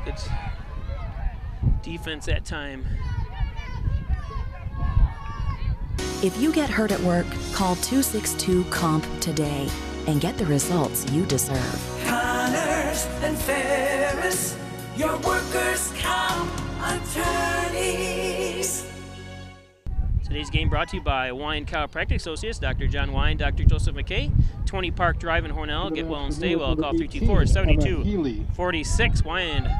Good defense that time. If you get hurt at work, call 262-COMP today and get the results you deserve. Connors and Ferris, your workers' comp attorneys. Today's game brought to you by Wine Chiropractic Associates, Dr. John Wine, Dr. Joseph McKay, 20 Park Drive in Hornell. Get well and stay well. Call 324-7246. Wine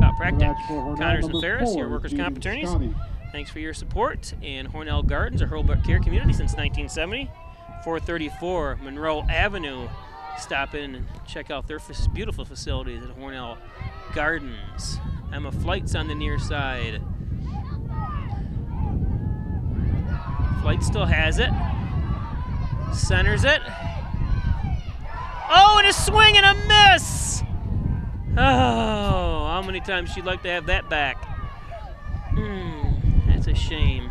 Chiropractic. Connors and Ferris, your workers' comp attorneys. Thanks for your support. And Hornell Gardens, our Hurlbut Care community since 1970. 434 Monroe Avenue. Stop in and check out their beautiful facilities at Hornell Gardens. Emma Flights on the near side. Flight still has it. Centers it. Oh, and a swing and a miss! Oh, how many times she'd like to have that back? That's a shame.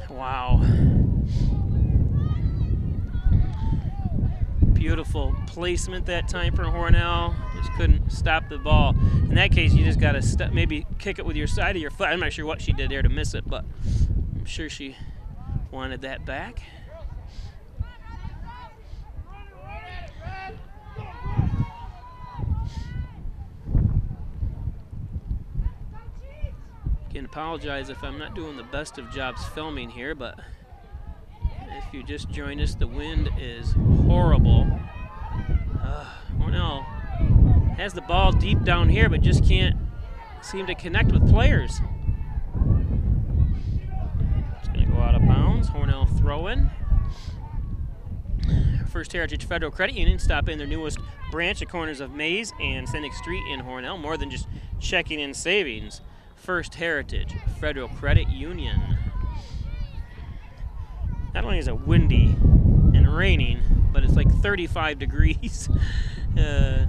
Wow. Beautiful placement that time for Hornell. Just couldn't stop the ball. In that case, you just got to maybe kick it with your side of your foot. I'm not sure what she did there to miss it, but I'm sure she wanted that back. Again, apologize if I'm not doing the best of jobs filming here, but if you just joined us, the wind is horrible. Hornell has the ball deep down here, but just can't seem to connect with players. It's going to go out of bounds. Hornell throw in. First Heritage Federal Credit Union stop in their newest branch at corners of Mays and Scenic Street in Hornell. More than just checking in savings. First Heritage Federal Credit Union. Not only is it windy and raining, but it's like 35 degrees. Ooh,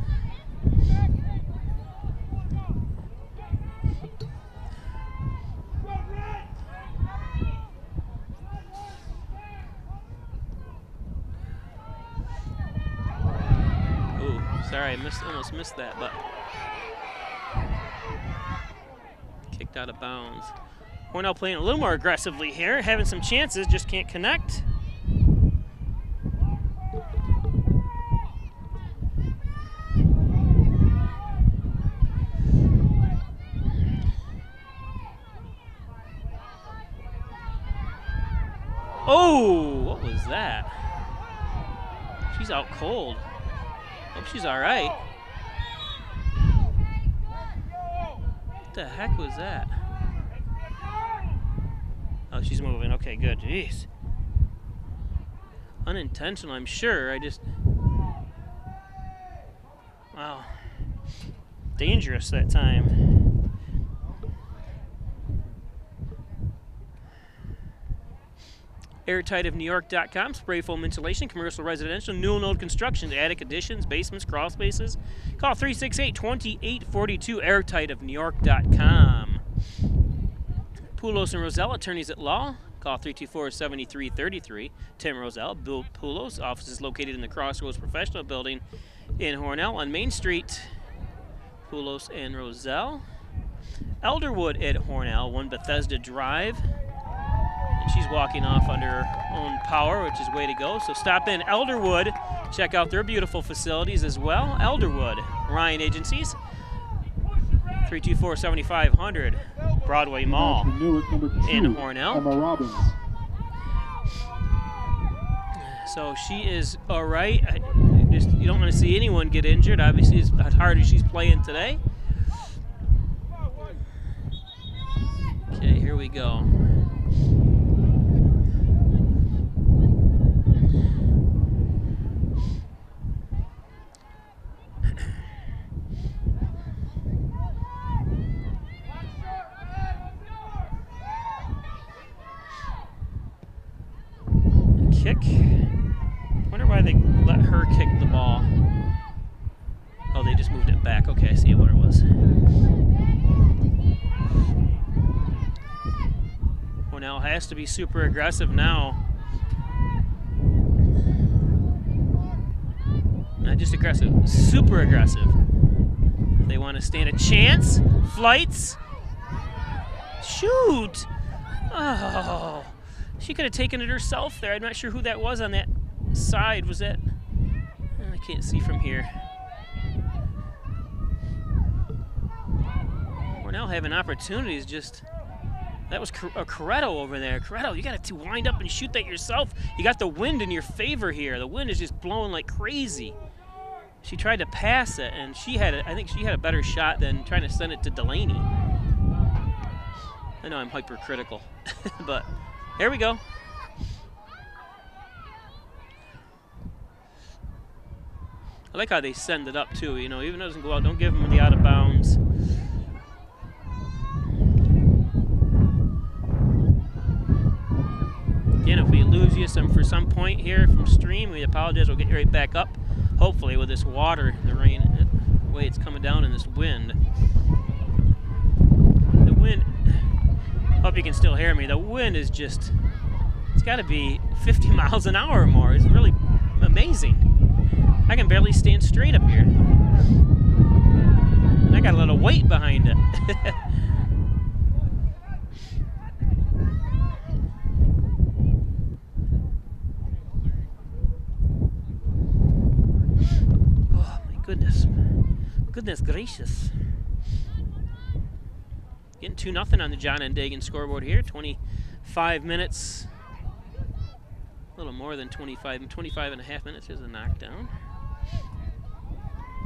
sorry, I almost missed that, but kicked out of bounds. Hornell playing a little more aggressively here, having some chances, just can't connect. Oh, what was that? She's out cold. Hope she's all right. What the heck was that? Oh, she's moving. Okay, good. Jeez. Unintentional, I'm sure. Wow. Dangerous that time. Airtightofnewyork.com, spray foam insulation, commercial, residential, new and old construction, attic additions, basements, crawl spaces. Call 368-2842, airtightofnewyork.com. Poulos and Roselle, attorneys at law. Call 324-7333. Tim Roselle, Bill Poulos, office is located in the Crossroads Professional Building in Hornell on Main Street. Poulos and Roselle. Elderwood at Hornell, 1 Bethesda Drive. And she's walking off under her own power, which is way to go. So stop in Elderwood. Check out their beautiful facilities as well. Elderwood, Ryan Agencies. 324-7500, Broadway Mall in Hornell. Emma Robbins. So she is all right. You don't want to see anyone get injured. Obviously, as hard as she's playing today. Okay, here we go. Kick. Wonder why they let her kick the ball. Oh, they just moved it back. Okay, I see what it was. Hornell has to be super aggressive now. Not just aggressive, super aggressive. If they want to stand a chance. Flights. Shoot. Oh. She could have taken it herself there. I'm not sure who that was on that side. Was that? I can't see from here. We're now having opportunities. Just that was a Coretto over there. Coretto, you got to wind up and shoot that yourself. You got the wind in your favor here. The wind is just blowing like crazy. She tried to pass it, and I think she had a better shot than trying to send it to Delaney. I know I'm hypercritical, but. Here we go. I like how they send it up too, you know, even though it doesn't go out, don't give them the out of bounds. Again, if we lose you for some point here from stream, we apologize, we'll get you right back up. Hopefully with this water, the rain, the way it's coming down in this wind. The wind, hope you can still hear me. The wind is just, it's got to be 50 miles an hour or more. It's really amazing. I can barely stand straight up here. And I got a little weight behind it. Oh my goodness. Goodness gracious. Getting 2-0 on the John and Dagan scoreboard here. 25 minutes. A little more than 25 and a half minutes. Here's a knockdown.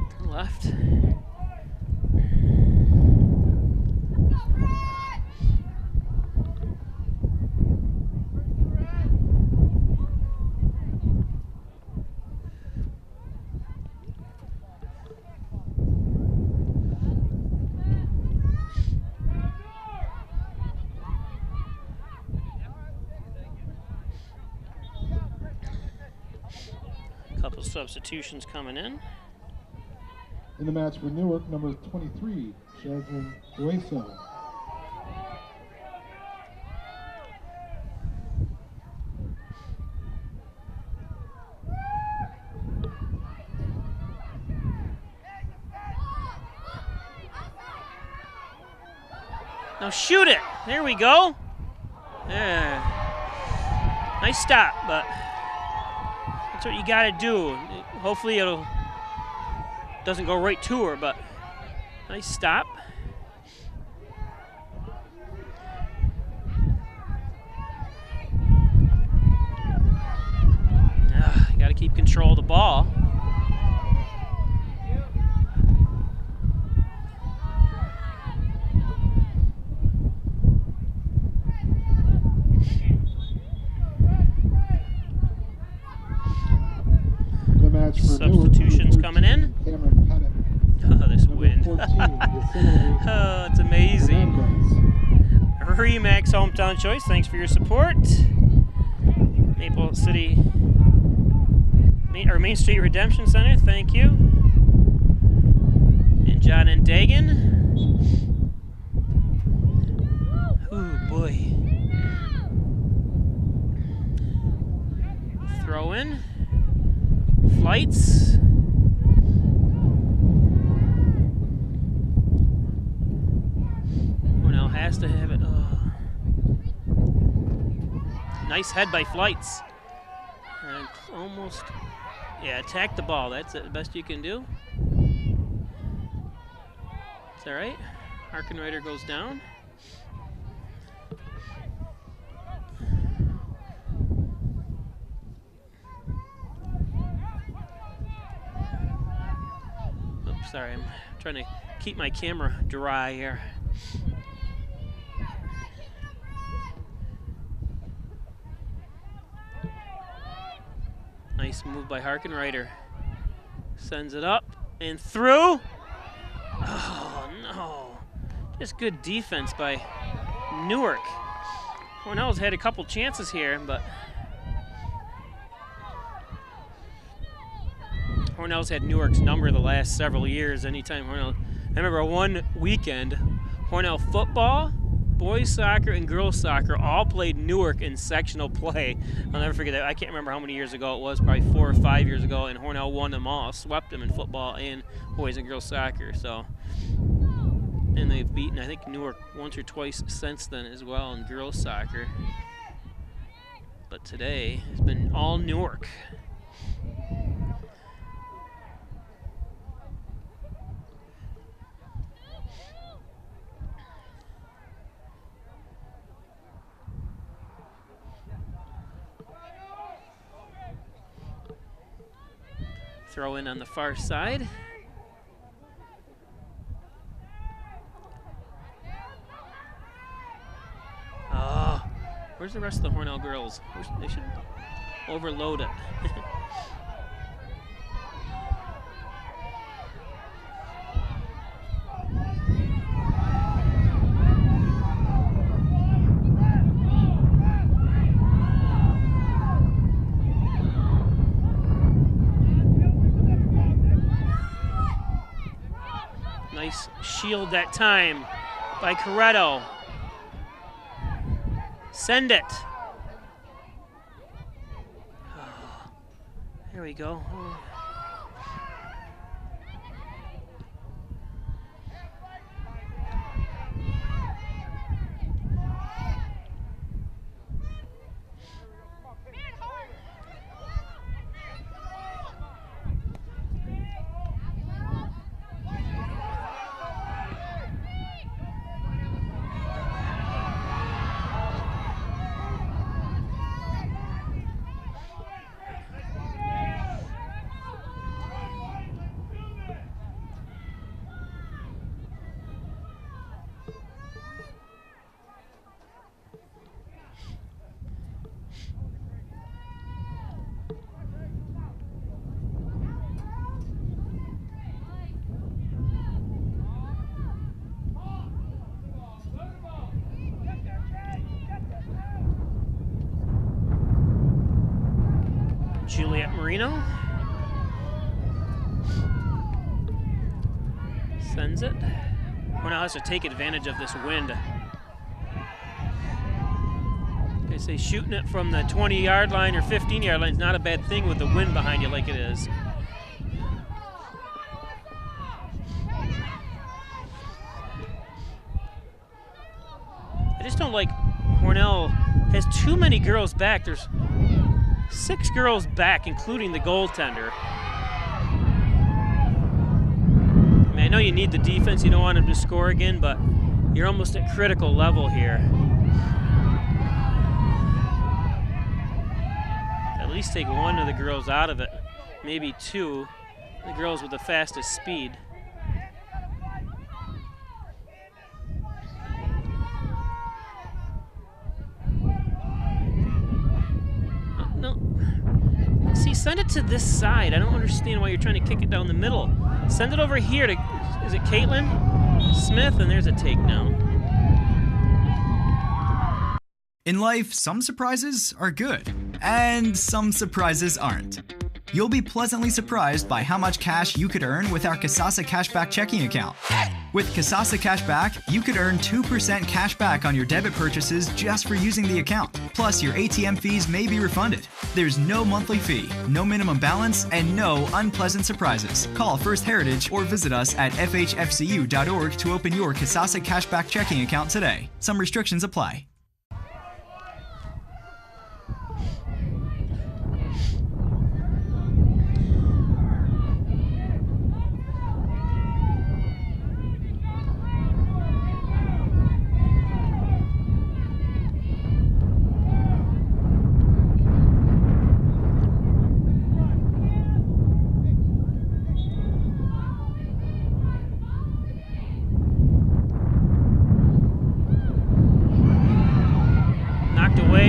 To the left. Couple substitutions coming in. In the match for Newark, number 23, Jasmine Hueso. Now shoot it. There we go. Yeah. Nice stop, but that's what you got to do. Hopefully it'll doesn't go right to her, but nice stop. You got to keep control of the ball. Substitutions coming in. Oh, this wind. Oh, it's amazing. Remax Hometown Choice, thanks for your support. Maple City, Main Street Redemption Center, thank you. And John and Dagan. Ooh, boy. Throw in. Flights. Hornell has to have it. Oh. Nice head by Flights. And almost, yeah, attack the ball. That's the best you can do. It's all right. Harkenrider goes down. Sorry, I'm trying to keep my camera dry here. Nice move by Harkenrider. Sends it up and through. Oh, no. Just good defense by Newark. Hornell's had a couple chances here, but Hornell's had Newark's number the last several years. Anytime Hornell, I remember one weekend, Hornell football, boys soccer, and girls soccer all played Newark in sectional play. I'll never forget that. I can't remember how many years ago it was, probably 4 or 5 years ago, and Hornell won them all, swept them in football and boys and girls soccer. So, and they've beaten, I think, Newark once or twice since then as well in girls soccer. But today has been all Newark. Throw in on the far side. Oh, where's the rest of the Hornell girls? They should overload it. Nice shield that time by Corretto. Send it. Oh, there we go. Oh. Juliet Marino. Sends it. Hornell has to take advantage of this wind. They say shooting it from the 20-yard line or 15-yard line is not a bad thing with the wind behind you like it is. I just don't like Hornell has too many girls back. There's 6 girls back, including the goaltender. I mean, I know you need the defense. You don't want them to score again, but you're almost at critical level here. At least take one of the girls out of it, maybe 2, the girls with the fastest speed. No. See, send it to this side. I don't understand why you're trying to kick it down the middle. Send it over here to, is it Caitlin Smith? And there's a takedown. In life, some surprises are good, and some surprises aren't. You'll be pleasantly surprised by how much cash you could earn with our Kasasa Cashback checking account. With Kasasa Cashback, you could earn 2% cash back on your debit purchases just for using the account. Plus, your ATM fees may be refunded. There's no monthly fee, no minimum balance, and no unpleasant surprises. Call First Heritage or visit us at fhfcu.org to open your Kasasa Cashback checking account today. Some restrictions apply.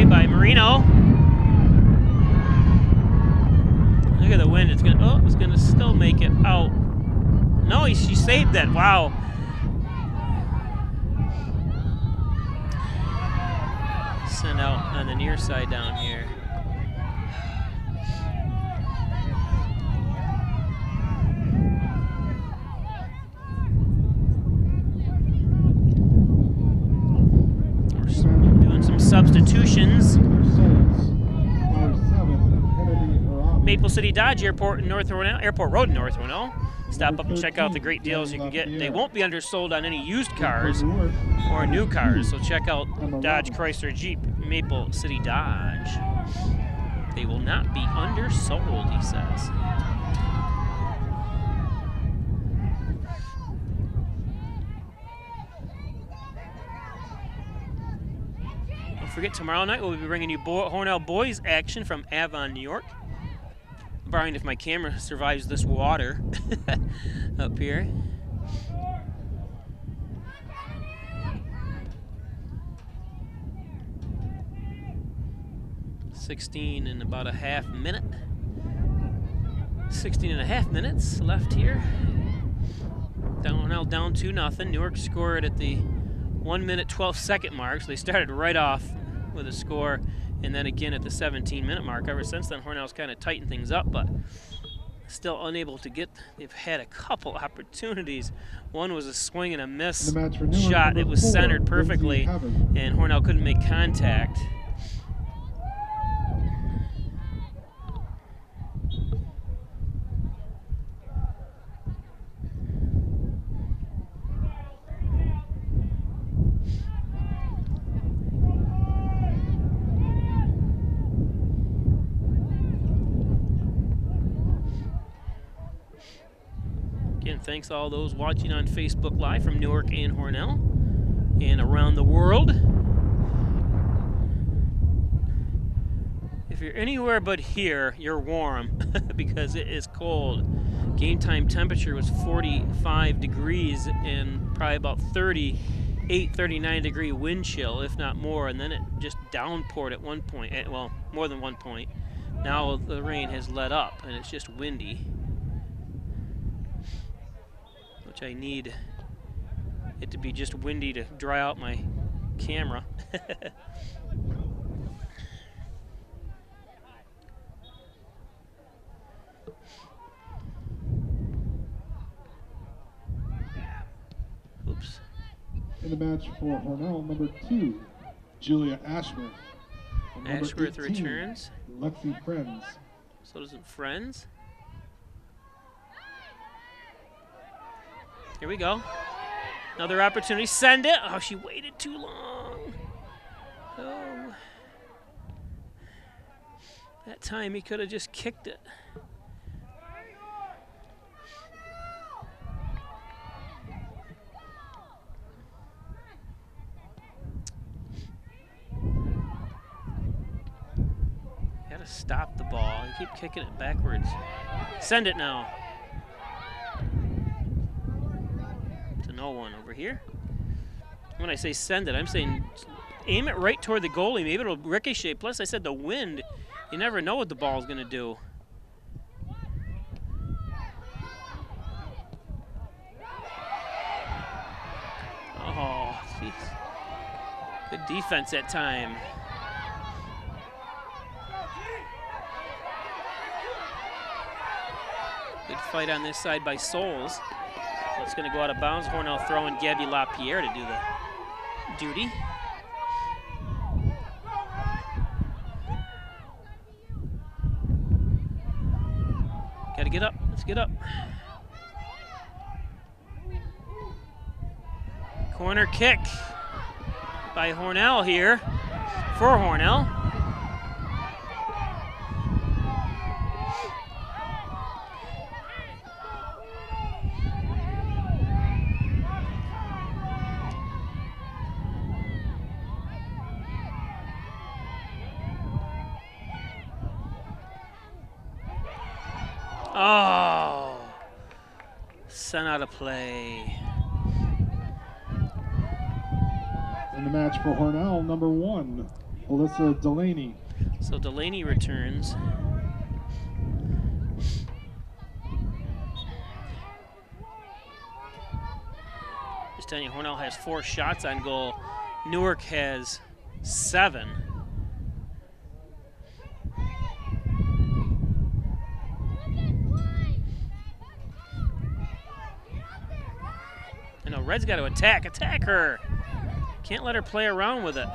By Marino. Look at the wind. It's gonna still make it out. No, she saved that. Wow. Send out on the near side down here. Substitutions. Maple City Dodge Airport in North Hornell, Airport Road in North Hornell. Stop up and check out the great deals you can get. They won't be undersold on any used cars or new cars, so check out Dodge, Chrysler, Jeep, Maple City Dodge. They will not be undersold, he says. Forget tomorrow night we'll be bringing you Hornell boys action from Avon, New York. Borrowing if my camera survives this water up here. $16 in about a half minute. 16 and a half minutes left here. Hornell down 2-0. Newark scored at the 1 minute 12-second mark, so they started right off with a score, and then again at the 17-minute mark. Ever since then, Hornell's kind of tightened things up, but still unable to get. They've had a couple opportunities. One was a swing and a miss shot. It was centered perfectly, and Hornell couldn't make contact. Again, thanks to all those watching on Facebook Live from Newark and Hornell and around the world. If you're anywhere but here, you're warm because it is cold. Game time temperature was 45 degrees and probably about 38, 39 degree wind chill, if not more, and then it just downpoured at one point, well, more than one point. Now the rain has let up and it's just windy, which I need it to be just windy to dry out my camera. In the match for Hornell, number 2, Julia Ashworth. And number Ashworth 18, returns. Lexi Friends. So does it Friends. Here we go. Another opportunity. Send it. Oh, she waited too long. Oh. That time he could have just kicked it. Gotta stop the ball. You keep kicking it backwards. Send it now. To no one over here. When I say send it, I'm saying aim it right toward the goalie. Maybe it'll ricochet. Plus, I said the wind. You never know what the ball's gonna do. Oh, jeez. Good defense that time. Good fight on this side by Souls. It's going to go out of bounds. Hornell throwing Gabby LaPierre to do the duty. Got to get up. Let's get up. Corner kick by Hornell here for Hornell. Oh, sent out of play. In the match for Hornell, number 1, Alyssa Delaney. So Delaney returns. Just telling you, Hornell has 4 shots on goal. Newark has 7. I know Red's got to attack her. Can't let her play around with it.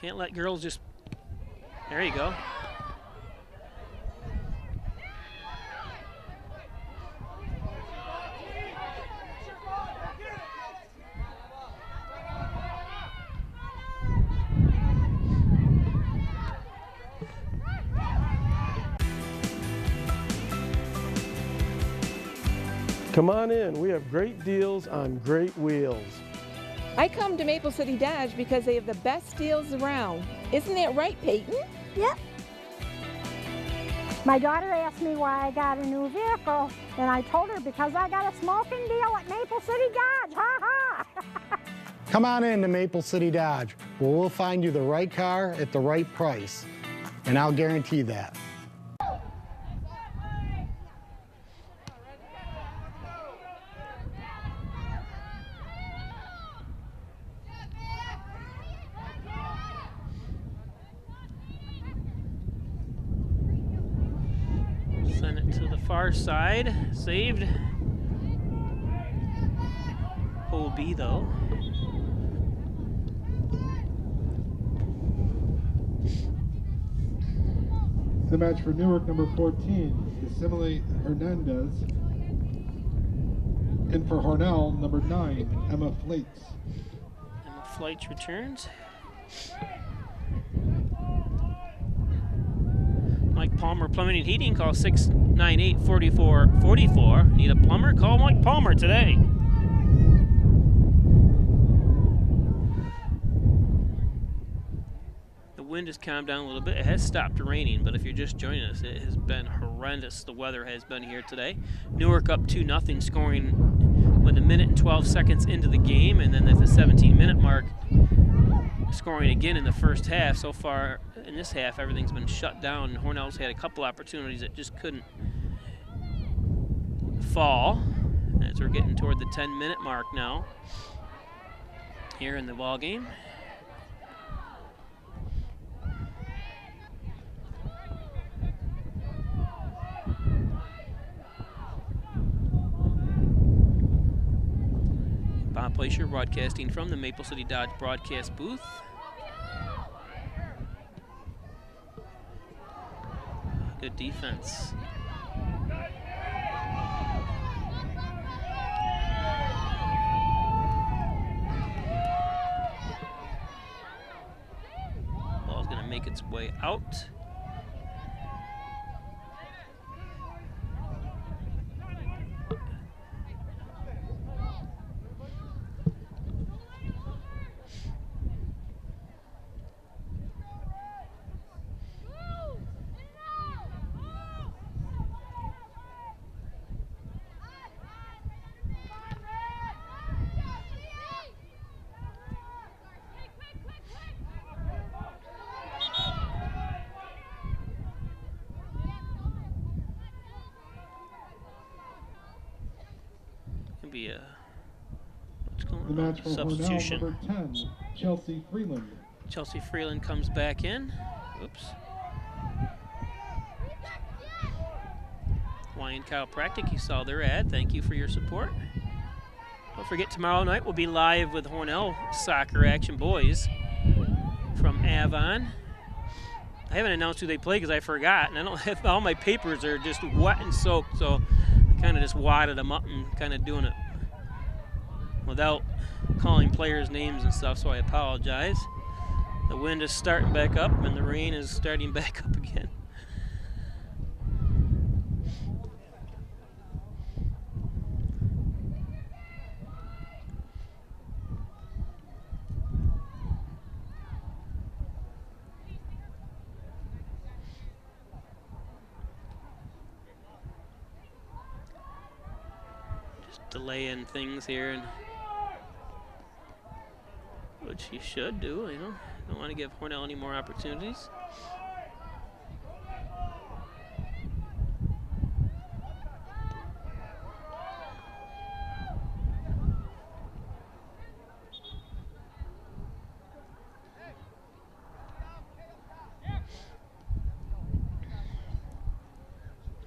Can't let girls just, there you go. Come on in, we have great deals on great wheels. I come to Maple City Dodge because they have the best deals around. Isn't that right, Peyton? Yep. My daughter asked me why I got a new vehicle, and I told her because I got a smoking deal at Maple City Dodge, ha ha! Come on in to Maple City Dodge, where we'll find you the right car at the right price, and I'll guarantee that. Send it to the far side. Saved. OB though. The match for Newark, number 14, is Simile Hernandez. And for Hornell, number 9, Emma Flates. Emma Flates returns. Mike Palmer, Plumbing and Heating, call 698-4444. Need a plumber? Call Mike Palmer today. The wind has calmed down a little bit. It has stopped raining, but if you're just joining us, it has been horrendous. The weather has been here today. Newark up 2-0, scoring with 1 minute and 12 seconds into the game, and then at the 17-minute mark, scoring again in the first half. So far in this half, everything's been shut down. Hornell's had a couple opportunities that just couldn't fall as we're getting toward the 10-minute mark now. here in the ball game. Bob Plaisher broadcasting from the Maple City Dodge broadcast booth. Good defense. Ball's going to make its way out. Be a the match for substitution. Hornell, number 10, Chelsea Freeland. Chelsea Freeland comes back in. Oops. Wayne Chiropractic, you saw their ad. Thank you for your support. Don't forget, tomorrow night we'll be live with Hornell soccer action boys from Avon. I haven't announced who they play because I forgot, and I don't have all my papers are just wet and soaked, so I kind of just wadded them up and kind of doing it without calling players' names and stuff, so I apologize. The wind is starting back up and the rain is starting back up again. Just delaying things here, and which you should do, you know. Don't want to give Hornell any more opportunities.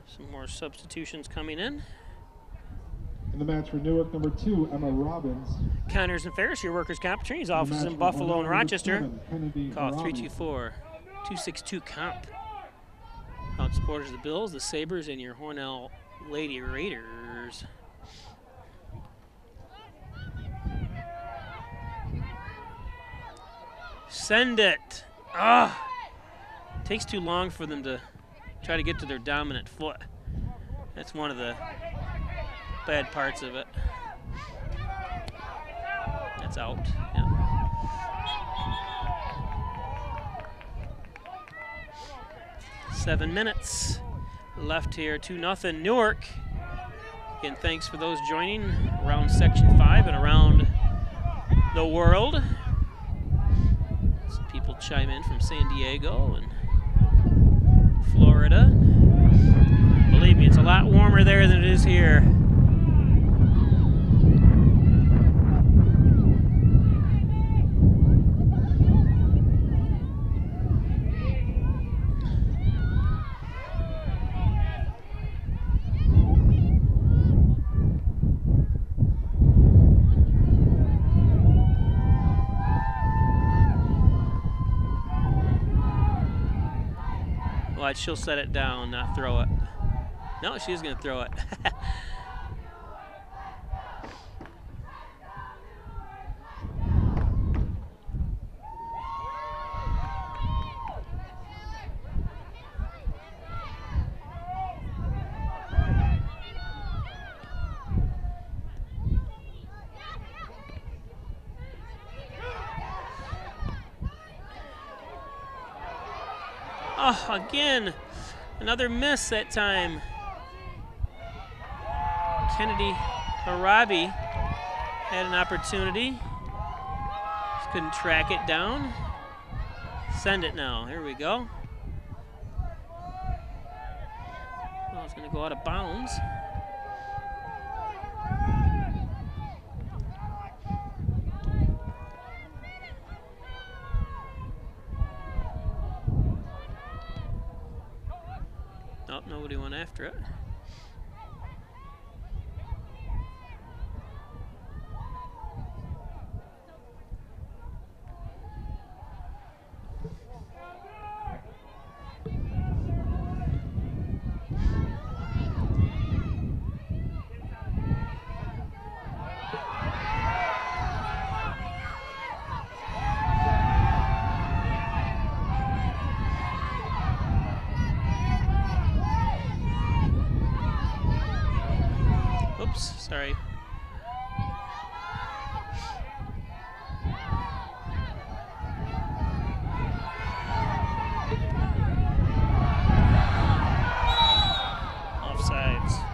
Some more substitutions coming in. In the match for Newark, number 2, Emma Robbins. Connors and Ferris, your workers' comp attorneys offices in Buffalo and Rochester. Call 324-262-COMP. Proud supporters of the Bills, the Sabres, and your Hornell Lady Raiders. Send it. Ah! Takes too long for them to try to get to their dominant foot. That's one of the bad parts of it. That's out. Yeah. Seven minutes left here. 2-0 Newark. Again, thanks for those joining around Section 5 and around the world. Some people chime in from San Diego and Florida. Believe me, it's a lot warmer there than it is here. Watch, she'll set it down, not throw it. No, she's going to throw it. Oh, again, another miss that time. Kennedy Harabi had an opportunity. Just couldn't track it down. Send it now. Here we go. Well, it's going to go out of bounds. after it. Sorry. Offsides.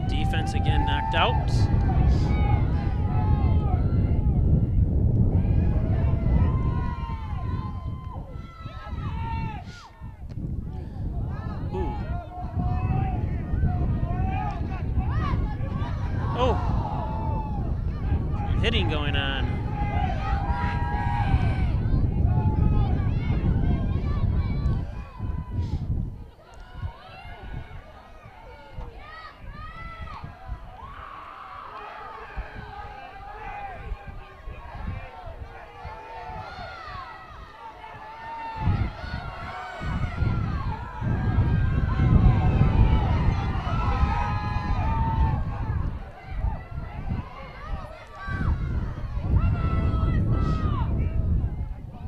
Defense again knocked out. Ooh. Oh. Some hitting going on.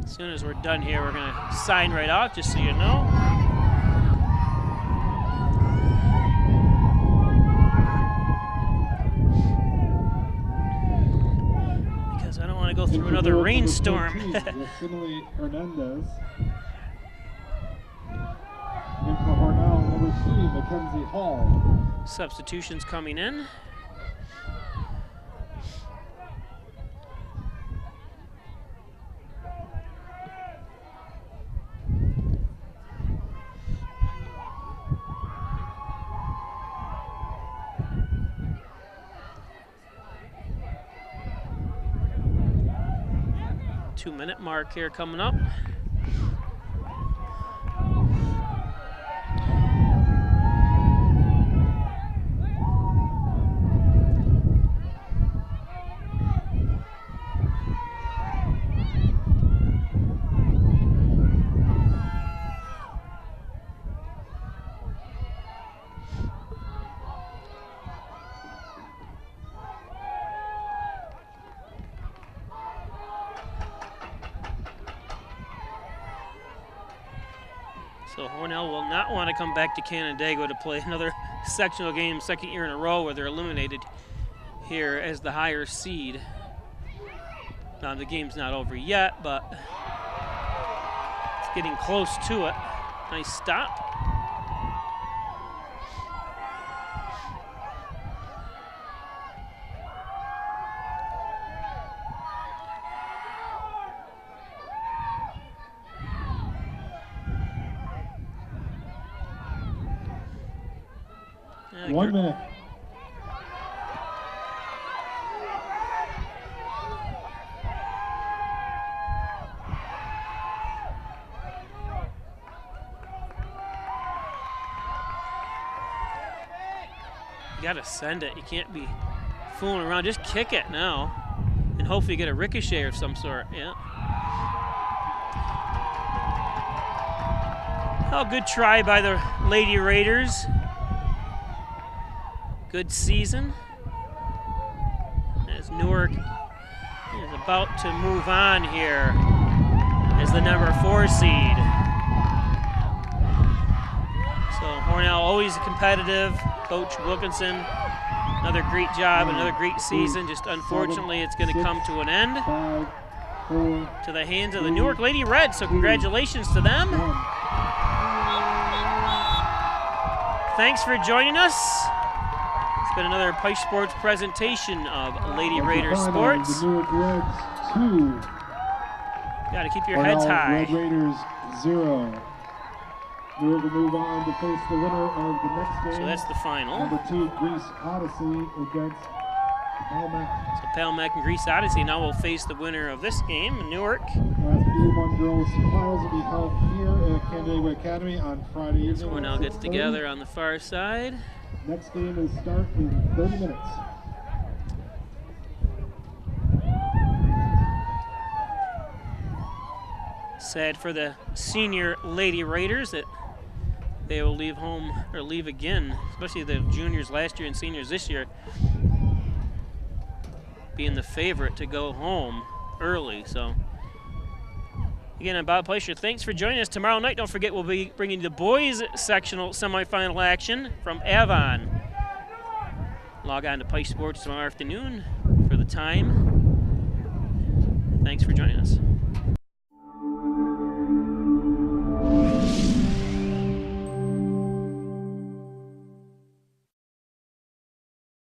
As soon as we're done here, we're going to sign right off, just so you know. Because I don't want to go through another rainstorm. Hernandez. In for Hornell, number 3, Mackenzie Hall. Substitutions coming in. Two-minute mark here coming up. So Hornell will not want to come back to Canandaigua to play another sectional game, second year in a row where they're eliminated here as the higher seed. Now the game's not over yet, but it's getting close to it. Nice stop. Yeah, 1 minute. You gotta send it. You can't be fooling around. Just kick it now and hopefully get a ricochet of some sort. Yeah. Oh, good try by the Lady Raiders. Good season. As Newark is about to move on here as the number 4 seed. So Hornell always competitive. Coach Wilkinson, another great job, another great season. Just unfortunately, it's going to come to an end to the hands of the Newark Lady Reds. So congratulations to them. Thanks for joining us. It's been another Pike Sports presentation of Lady Raiders Sports. The Newark Reds 2. Got to keep your heads high. Red Raiders 0. Newark will move on to face the winner of the next game. So that's the final. Number 2, Greece Odyssey against Palmac. So Palmac and Greece Odyssey now will face the winner of this game, Newark. Last D1 girls finals will be held here at Canandaigua Academy on Friday evening. So Hornell gets together on the far side. Next game is start in 30 minutes. Sad for the senior Lady Raiders that they will leave home, or leave again, especially the juniors last year and seniors this year, being the favorite to go home early. So again, I'm Bob Plaisher. Thanks for joining us. Tomorrow night, don't forget, we'll be bringing you the boys sectional semifinal action from Avon. Log on to Pike Sports tomorrow afternoon for the time. Thanks for joining us.